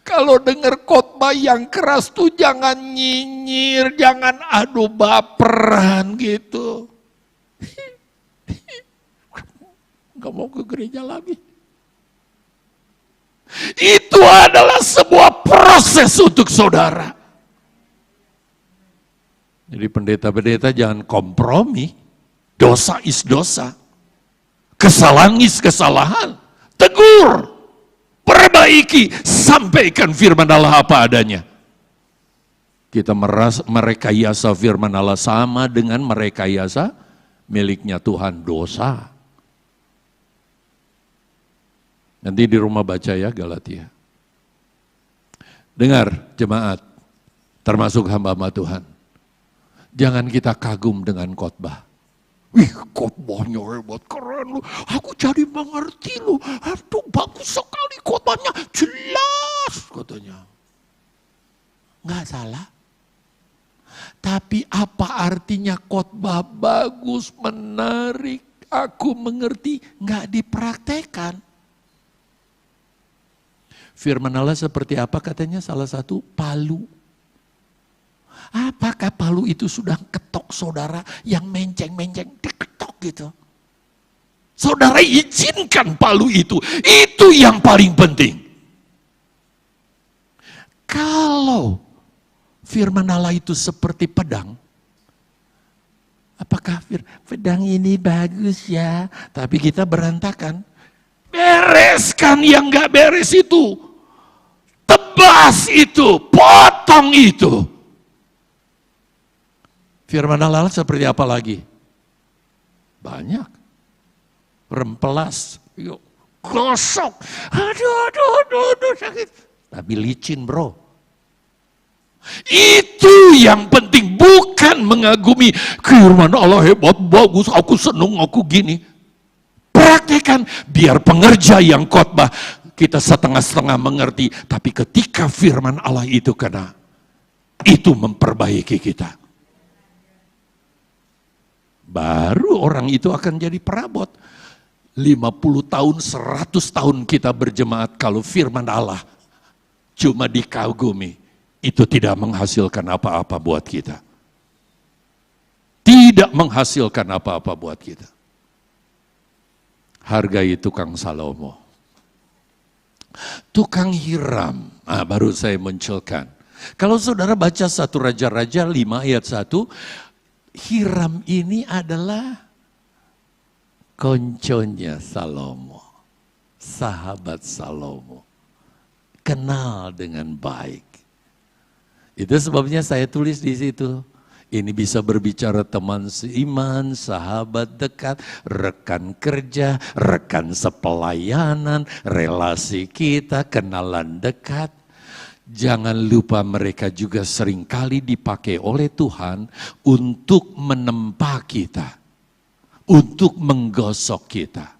Kalau dengar khotbah yang keras tuh jangan nyinyir, jangan adu baperan gitu. Gak mau ke gereja lagi. Itu adalah sebuah proses untuk saudara. Jadi pendeta-pendeta jangan kompromi. Dosa is dosa. Kesalahan is kesalahan. Tegur. Perbaiki, sampaikan firman Allah apa adanya. Kita merekayasa firman Allah sama dengan merekayasa miliknya Tuhan, dosa. Nanti di rumah baca ya Galatia. Dengar jemaat, termasuk hamba-hamba Tuhan. Jangan kita kagum dengan khotbah. Wih, khotbahnya hebat, keren lu. Aku jadi mengerti lu. Aduh, bagus sekali khotbahnya, jelas katanya. Nggak salah. Tapi apa artinya khotbah bagus, menarik, aku mengerti, nggak dipraktekkan. Firman Allah seperti apa katanya salah satu? Palu. Apakah palu itu sudah ketok saudara yang menceng-menceng diketok gitu? Saudara izinkan palu itu yang paling penting. Kalau firman Allah itu seperti pedang, apakah pedang ini bagus ya, tapi kita berantakan? Bereskan yang gak beres itu, tebas itu, potong itu. Firman Allah seperti apa lagi? Banyak. Rempelas, gosok, aduh, sakit. Tapi licin bro. Itu yang penting, bukan mengagumi firman Allah hebat, bagus, aku senang, aku gini. Praktekan, biar pengerja yang khotbah, kita setengah-setengah mengerti. Tapi ketika firman Allah itu kena, itu memperbaiki kita. Baru orang itu akan jadi perabot. 50 tahun, 100 tahun kita berjemaat kalau firman Allah cuma dikagumi. Itu tidak menghasilkan apa-apa buat kita. Tidak menghasilkan apa-apa buat kita. Hargai tukang Salomo. Tukang Hiram, baru saya munculkan. Kalau saudara baca 1 Raja-Raja 5 ayat 1, Hiram ini adalah konconya Salomo, sahabat Salomo, kenal dengan baik. Itu sebabnya saya tulis di situ. Ini bisa berbicara teman seiman, sahabat dekat, rekan kerja, rekan sepelayanan, relasi kita, kenalan dekat. Jangan lupa mereka juga seringkali dipakai oleh Tuhan untuk menempa kita, untuk menggosok kita.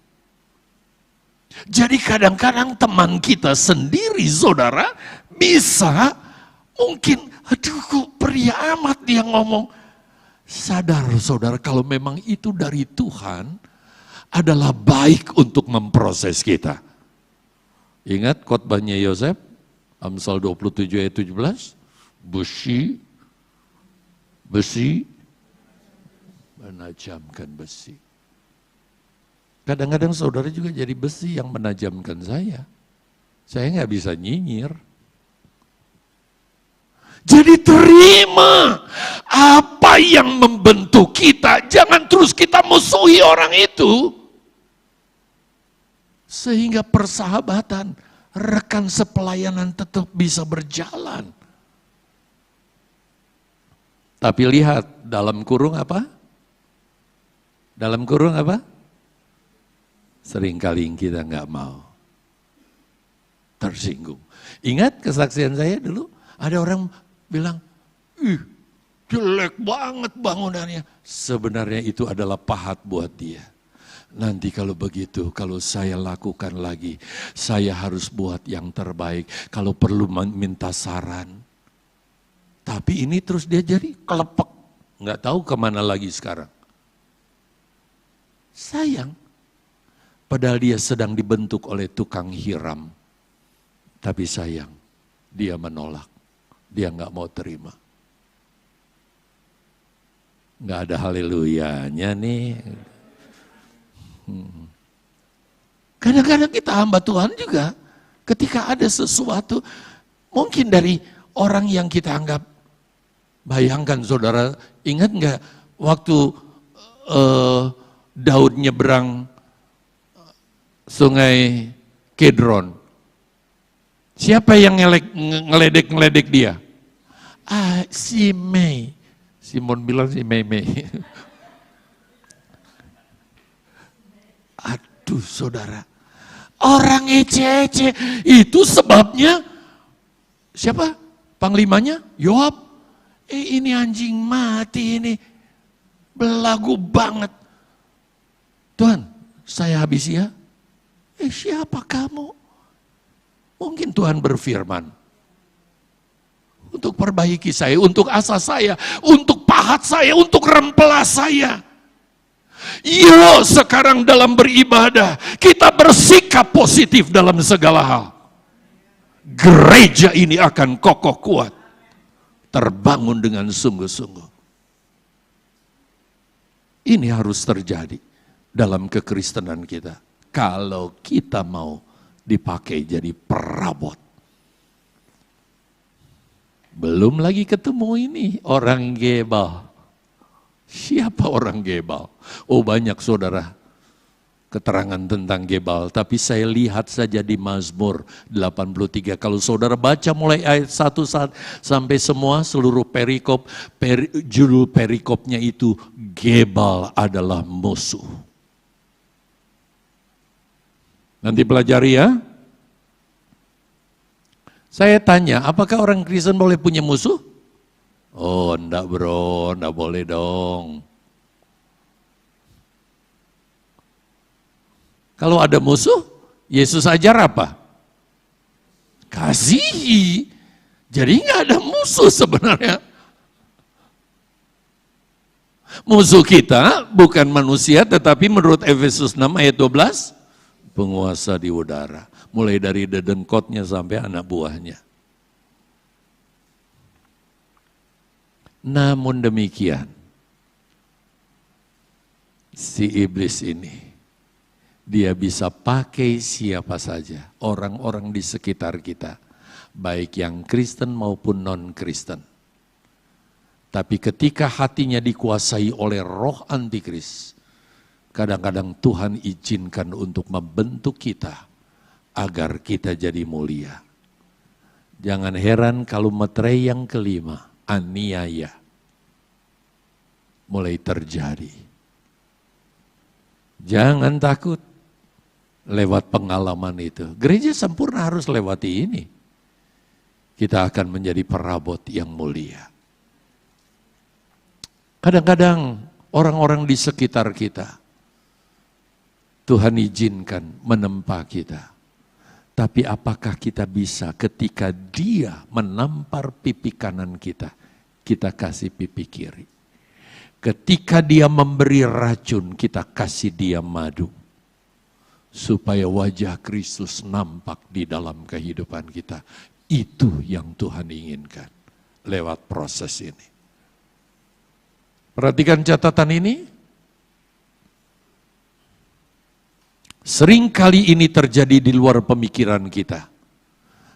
Jadi kadang-kadang teman kita sendiri saudara bisa, mungkin, aduh kok pria amat dia ngomong. Sadar saudara, kalau memang itu dari Tuhan, adalah baik untuk memproses kita. Ingat khotbahnya Yosef, Amsal 27 ayat 17, besi menajamkan besi. Kadang-kadang saudara juga jadi besi yang menajamkan saya. Saya nggak bisa nyinyir. Jadi terima apa yang membentuk kita. Jangan terus kita musuhi orang itu. Sehingga persahabatan, rekan sepelayanan tetap bisa berjalan. Tapi lihat, dalam kurung apa? Dalam kurung apa? Seringkali kita nggak mau. Tersinggung. Ingat kesaksian saya dulu, ada orang bilang, jelek banget bangunannya. Sebenarnya itu adalah pahat buat dia. Nanti kalau begitu, kalau saya lakukan lagi, saya harus buat yang terbaik. Kalau perlu minta saran. Tapi ini terus dia jadi kelepek. Nggak tahu kemana lagi sekarang. Sayang. Padahal dia sedang dibentuk oleh tukang hiram. Tapi sayang, dia menolak. Dia nggak mau terima. Nggak ada haleluyanya nih. Kadang-kadang kita hamba Tuhan juga, ketika ada sesuatu, mungkin dari orang yang kita anggap, bayangkan saudara, ingat nggak waktu Daud nyebrang Sungai Kedron? Siapa yang ngeledek dia? Si Mei. Simon bilang si Mei. Aduh saudara, orang ece-ece, itu sebabnya, siapa? Panglimanya? Yoab. Ini anjing mati ini, belagu banget. Tuhan, saya habisi ya. Siapa kamu? Mungkin Tuhan berfirman, untuk perbaiki saya, untuk asa saya, untuk pahat saya, untuk rempela saya. Yuk sekarang dalam beribadah, kita bersikap positif dalam segala hal. Gereja ini akan kokoh kuat, terbangun dengan sungguh-sungguh. Ini harus terjadi dalam kekristenan kita. Kalau kita mau dipakai jadi perabot. Belum lagi ketemu ini orang Gebal. Siapa orang Gebal? Oh banyak saudara keterangan tentang Gebal. Tapi saya lihat saja di Mazmur 83. Kalau saudara baca mulai ayat 1 sampai semua seluruh perikop. Judul perikopnya itu Gebal adalah musuh. Nanti pelajari ya. Saya tanya, apakah orang Kristen boleh punya musuh? Oh, enggak bro, enggak boleh dong. Kalau ada musuh, Yesus ajar apa? Kasihi. Jadi enggak ada musuh sebenarnya. Musuh kita bukan manusia, tetapi menurut Efesus 6 ayat 12, penguasa di udara, mulai dari dedengkotnya sampai anak buahnya. Namun demikian, si iblis ini, dia bisa pakai siapa saja, orang-orang di sekitar kita, baik yang Kristen maupun non-Kristen. Tapi ketika hatinya dikuasai oleh roh antikris, kadang-kadang Tuhan izinkan untuk membentuk kita agar kita jadi mulia. Jangan heran kalau meterai yang kelima, aniaya, mulai terjadi. Jangan takut lewat pengalaman itu. Gereja sempurna harus lewati ini. Kita akan menjadi perabot yang mulia. Kadang-kadang orang-orang di sekitar kita, Tuhan izinkan menempa kita. Tapi apakah kita bisa ketika dia menampar pipi kanan kita, kita kasih pipi kiri. Ketika dia memberi racun, kita kasih dia madu. Supaya wajah Kristus nampak di dalam kehidupan kita. Itu yang Tuhan inginkan lewat proses ini. Perhatikan catatan ini. Seringkali ini terjadi di luar pemikiran kita.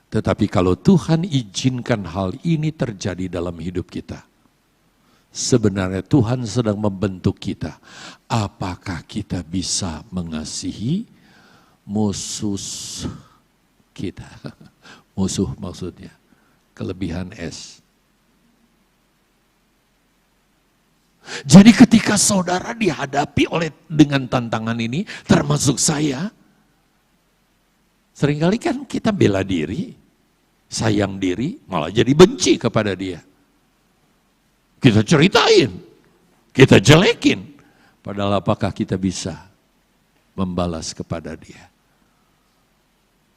Tetapi kalau Tuhan izinkan hal ini terjadi dalam hidup kita, sebenarnya Tuhan sedang membentuk kita. Apakah kita bisa mengasihi musuh kita? Musuh maksudnya, kelebihan S. Jadi ketika saudara dihadapi dengan tantangan ini, termasuk saya, seringkali kan kita bela diri, sayang diri, malah jadi benci kepada dia. Kita ceritain, kita jelekin, padahal apakah kita bisa membalas kepada dia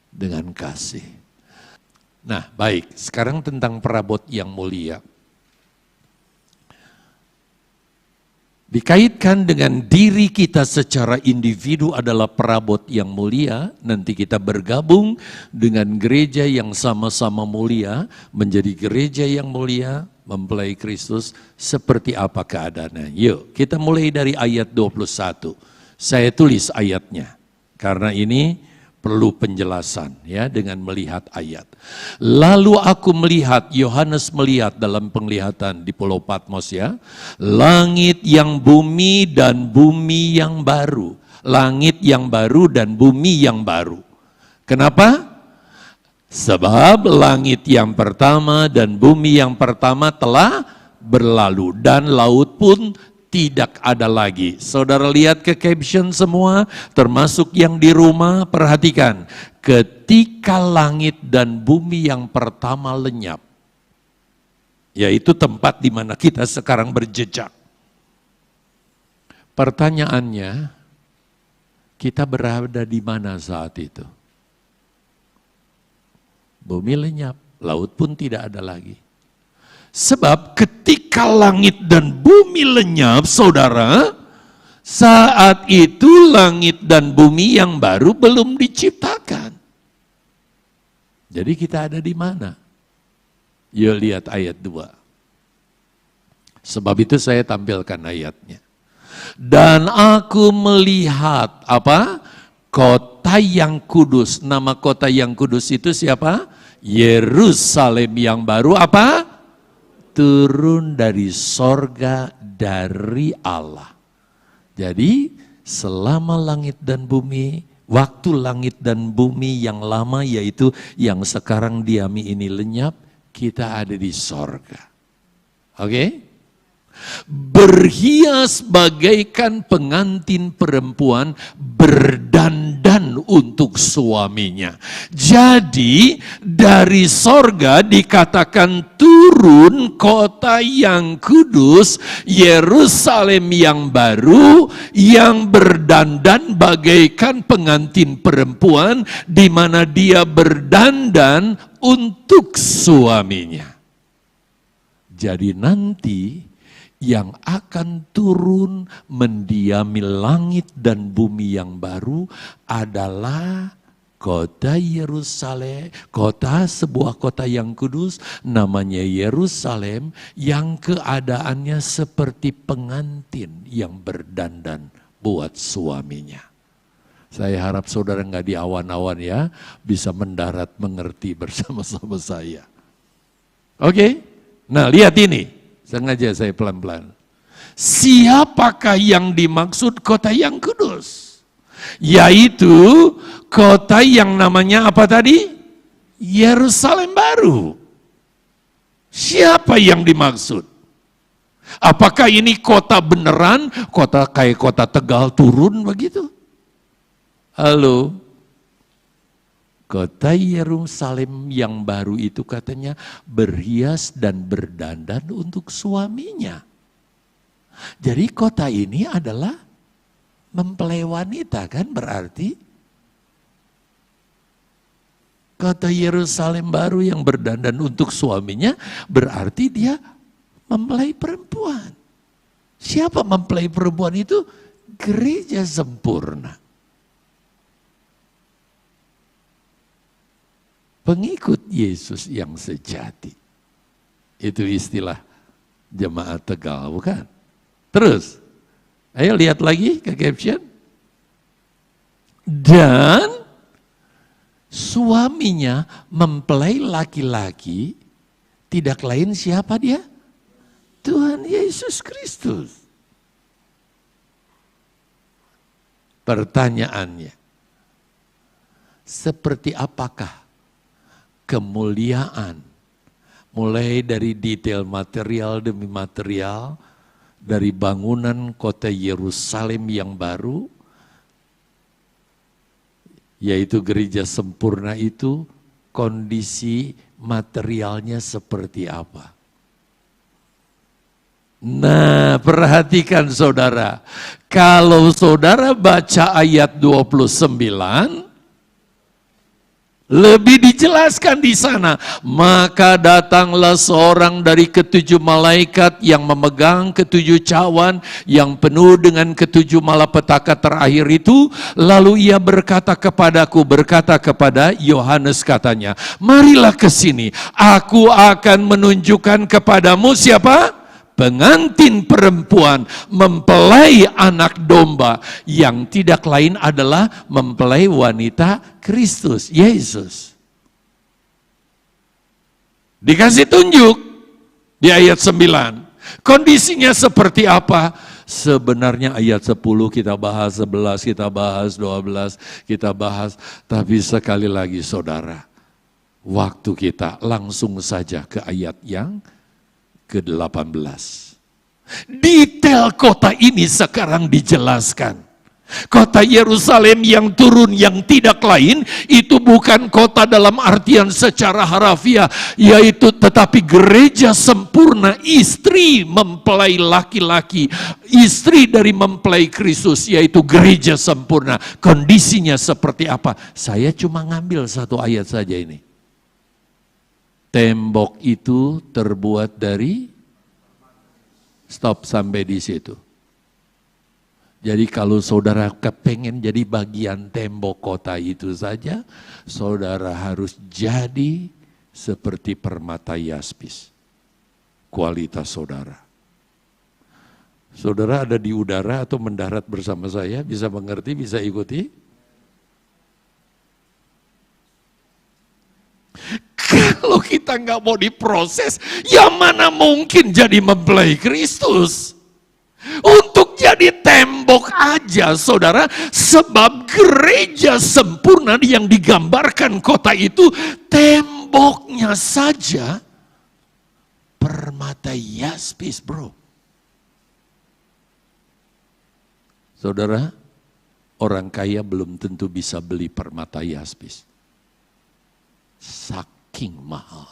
dengan kasih? Nah, baik, sekarang tentang perabot yang mulia. Dikaitkan dengan diri kita secara individu adalah perabot yang mulia, nanti kita bergabung dengan gereja yang sama-sama mulia, menjadi gereja yang mulia, mempelai Kristus, seperti apa keadaannya. Yuk, kita mulai dari ayat 21. Saya tulis ayatnya, karena ini perlu penjelasan ya dengan melihat ayat. Lalu aku melihat, Yohanes melihat dalam penglihatan di Pulau Patmos ya, langit yang bumi dan bumi yang baru. Langit yang baru dan bumi yang baru. Kenapa? Sebab langit yang pertama dan bumi yang pertama telah berlalu dan laut pun tidak ada lagi. Saudara lihat ke caption semua, termasuk yang di rumah, perhatikan. Ketika langit dan bumi yang pertama lenyap, yaitu tempat di mana kita sekarang berjejak. Pertanyaannya, kita berada di mana saat itu? Bumi lenyap, laut pun tidak ada lagi. Sebab ketika langit dan bumi lenyap, saudara, saat itu langit dan bumi yang baru belum diciptakan. Jadi kita ada di mana? Yuk lihat ayat 2. Sebab itu saya tampilkan ayatnya. Dan aku melihat apa? Kota yang kudus. Nama kota yang kudus itu siapa? Yerusalem yang baru apa? Turun dari sorga dari Allah. Jadi selama langit dan bumi, waktu langit dan bumi yang lama yaitu yang sekarang diami ini lenyap, kita ada di sorga. Oke? Berhias bagaikan pengantin perempuan berdandan untuk suaminya. Jadi dari sorga dikatakan turun kota yang kudus, Yerusalem yang baru, yang berdandan bagaikan pengantin perempuan, di mana dia berdandan untuk suaminya. Jadi nanti yang akan turun mendiami langit dan bumi yang baru adalah kota Yerusalem, sebuah kota yang kudus, namanya Yerusalem, yang keadaannya seperti pengantin yang berdandan buat suaminya. Saya harap saudara nggak di awan-awan ya, bisa mendarat mengerti bersama-sama saya. Oke? Nah lihat ini. Sengaja saya pelan-pelan. Siapakah yang dimaksud kota yang kudus? Yaitu kota yang namanya apa tadi? Yerusalem baru. Siapa yang dimaksud? Apakah ini kota beneran? Kota kayak kota Tegal turun begitu? Halo? Kota Yerusalem yang baru itu katanya berhias dan berdandan untuk suaminya. Jadi kota ini adalah mempelai wanita kan berarti? Kota Yerusalem baru yang berdandan untuk suaminya, berarti dia mempelai perempuan. Siapa mempelai perempuan itu? Gereja sempurna. Pengikut Yesus yang sejati. Itu istilah jemaat Tegal, bukan? Terus, ayo lihat lagi ke caption. Dan suaminya mempelai laki-laki, tidak lain siapa dia? Tuhan Yesus Kristus. Pertanyaannya, seperti apakah kemuliaan, mulai dari detail material demi material, dari bangunan kota Yerusalem yang baru, yaitu gereja sempurna itu, kondisi materialnya seperti apa? Nah, perhatikan saudara, kalau saudara baca ayat 29, lebih dijelaskan di sana. Maka datanglah seorang dari ketujuh malaikat yang memegang ketujuh cawan yang penuh dengan ketujuh malapetaka terakhir itu. Lalu ia berkata kepadaku, berkata kepada Yohanes katanya, marilah ke sini, aku akan menunjukkan kepadamu siapa? Pengantin perempuan, mempelai anak domba, yang tidak lain adalah mempelai wanita Kristus, Yesus. Dikasih tunjuk di ayat 9. Kondisinya seperti apa? Sebenarnya ayat 10 kita bahas, 11 kita bahas, 12 kita bahas. Tapi sekali lagi saudara, waktu kita langsung saja ke ayat yang ke-18. Detail kota ini sekarang dijelaskan. Kota Yerusalem yang turun yang tidak lain itu bukan kota dalam artian secara harafiah, yaitu tetapi gereja sempurna, istri mempelai laki-laki, istri dari mempelai Kristus, yaitu gereja sempurna. Kondisinya seperti apa? Saya cuma ngambil satu ayat saja ini. Tembok itu terbuat dari, stop sampai di situ. Jadi kalau saudara kepengen jadi bagian tembok kota itu saja, saudara harus jadi seperti permata yaspis. Kualitas saudara. Saudara ada di udara atau mendarat bersama saya, bisa mengerti, bisa ikuti? Kalau kita nggak mau diproses, ya mana mungkin jadi mempelai Kristus? Untuk jadi tembok aja saudara, sebab gereja sempurna yang digambarkan kota itu, temboknya saja permata yaspis, bro. Saudara, orang kaya belum tentu bisa beli permata yaspis. Saking mahal.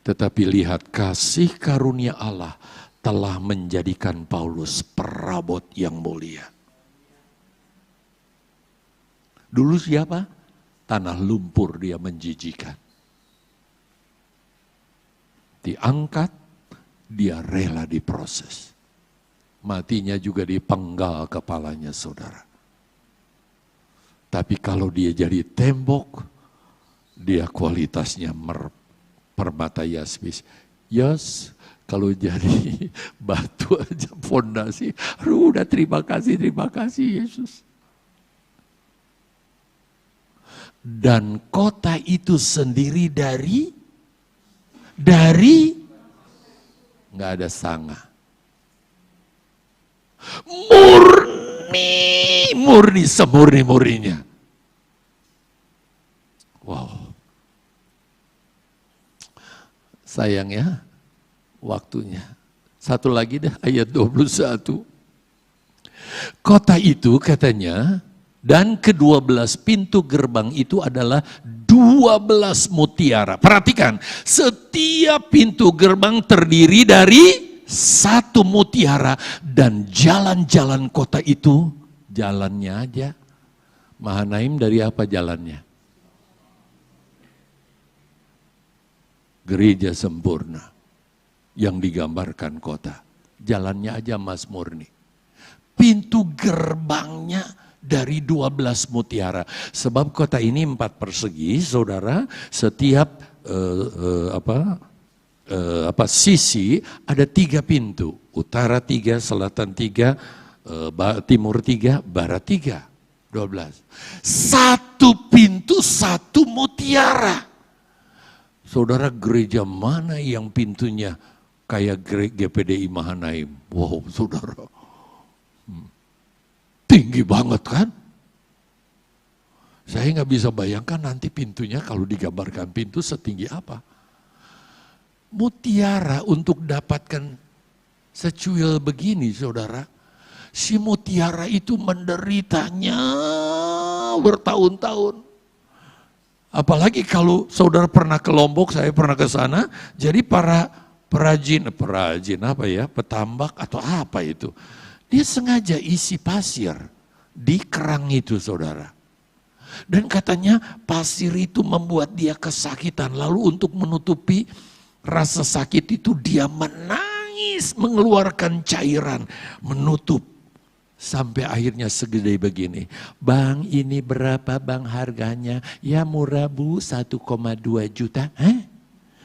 Tetapi lihat, kasih karunia Allah telah menjadikan Paulus perabot yang mulia. Dulu siapa? Tanah lumpur dia menjijikan. Diangkat, dia rela diproses. Matinya juga dipenggal kepalanya saudara. Tapi kalau dia jadi tembok, dia kualitasnya permata yaspis. Yes, kalau jadi batu aja fondasi, udah terima kasih Yesus. Dan kota itu sendiri dari nggak ada sanga. Murni semurni-murninya. Wow. Sayang ya, waktunya. Satu lagi dah, ayat 21. Kota itu katanya, dan ke-12 pintu gerbang itu adalah 12 mutiara. Perhatikan, setiap pintu gerbang terdiri dari satu mutiara, dan jalan-jalan kota itu, jalannya aja Mahanaim dari apa jalannya? Gereja sempurna yang digambarkan kota. Jalannya aja Mazmur nih. Pintu gerbangnya dari 12 mutiara. Sebab kota ini 4 persegi, saudara. Setiap sisi ada 3 pintu. Utara 3, selatan 3, timur 3, barat 3. 12. Satu pintu, satu mutiara. Saudara, gereja mana yang pintunya kayak GPDI Mahanaim? Wow, saudara. Tinggi banget kan? Saya nggak bisa bayangkan nanti pintunya kalau digambarkan pintu setinggi apa. Mutiara untuk dapatkan secuil begini, saudara. Si mutiara itu menderitanya bertahun-tahun. Apalagi kalau saudara pernah ke Lombok, saya pernah ke sana. Jadi para perajin apa ya, petambak atau apa itu. Dia sengaja isi pasir di kerang itu, saudara. Dan katanya pasir itu membuat dia kesakitan. Lalu untuk menutupi rasa sakit itu dia menangis, mengeluarkan cairan, menutup. Sampai akhirnya segede begini. Bang, ini berapa bang harganya? Ya murah bu, 1,2 juta.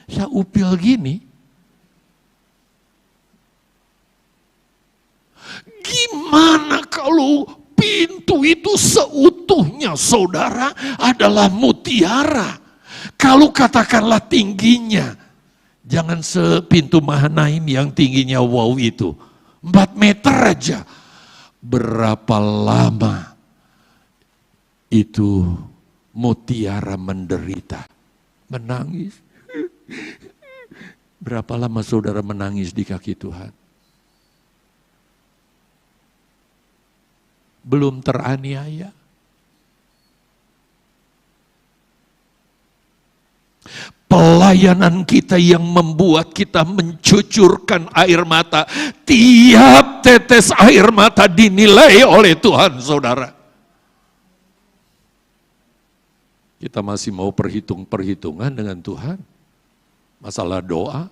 Saya upil gini. Gimana kalau pintu itu seutuhnya, saudara, adalah mutiara? Kalau katakanlah tingginya, jangan sepintu Mahanaim yang tingginya wow itu. 4 meter aja. Berapa lama itu mutiara menderita, menangis. Berapa lama saudara menangis di kaki Tuhan? Belum teraniaya. Pelayanan kita yang membuat kita mencucurkan air mata. Tiap tetes air mata dinilai oleh Tuhan, saudara. Kita masih mau perhitungan dengan Tuhan. Masalah doa.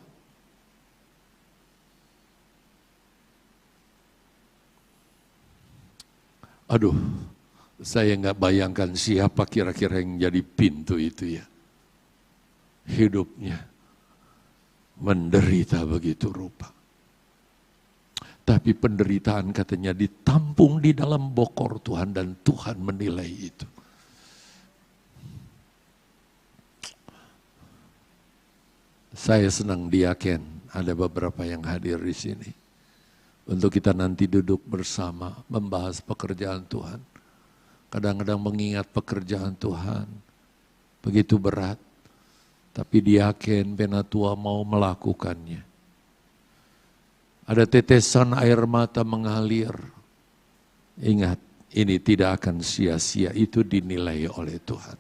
Aduh, saya nggak bayangkan siapa kira-kira yang jadi pintu itu ya. Hidupnya menderita begitu rupa. Tapi penderitaan katanya ditampung di dalam bokor Tuhan dan Tuhan menilai itu. Saya senang diaken ada beberapa yang hadir di sini. Untuk kita nanti duduk bersama membahas pekerjaan Tuhan. Kadang-kadang mengingat pekerjaan Tuhan begitu berat. Tapi diaken penatua mau melakukannya. Ada tetesan air mata mengalir. Ingat, ini tidak akan sia-sia, itu dinilai oleh Tuhan.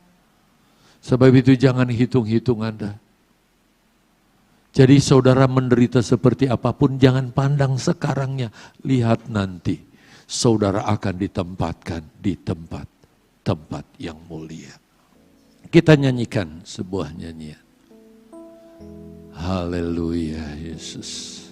Sebab itu jangan hitung-hitung Anda. Jadi saudara menderita seperti apapun, jangan pandang sekarangnya. Lihat nanti, saudara akan ditempatkan di tempat yang mulia. Kita nyanyikan sebuah nyanyian. Haleluya Yesus.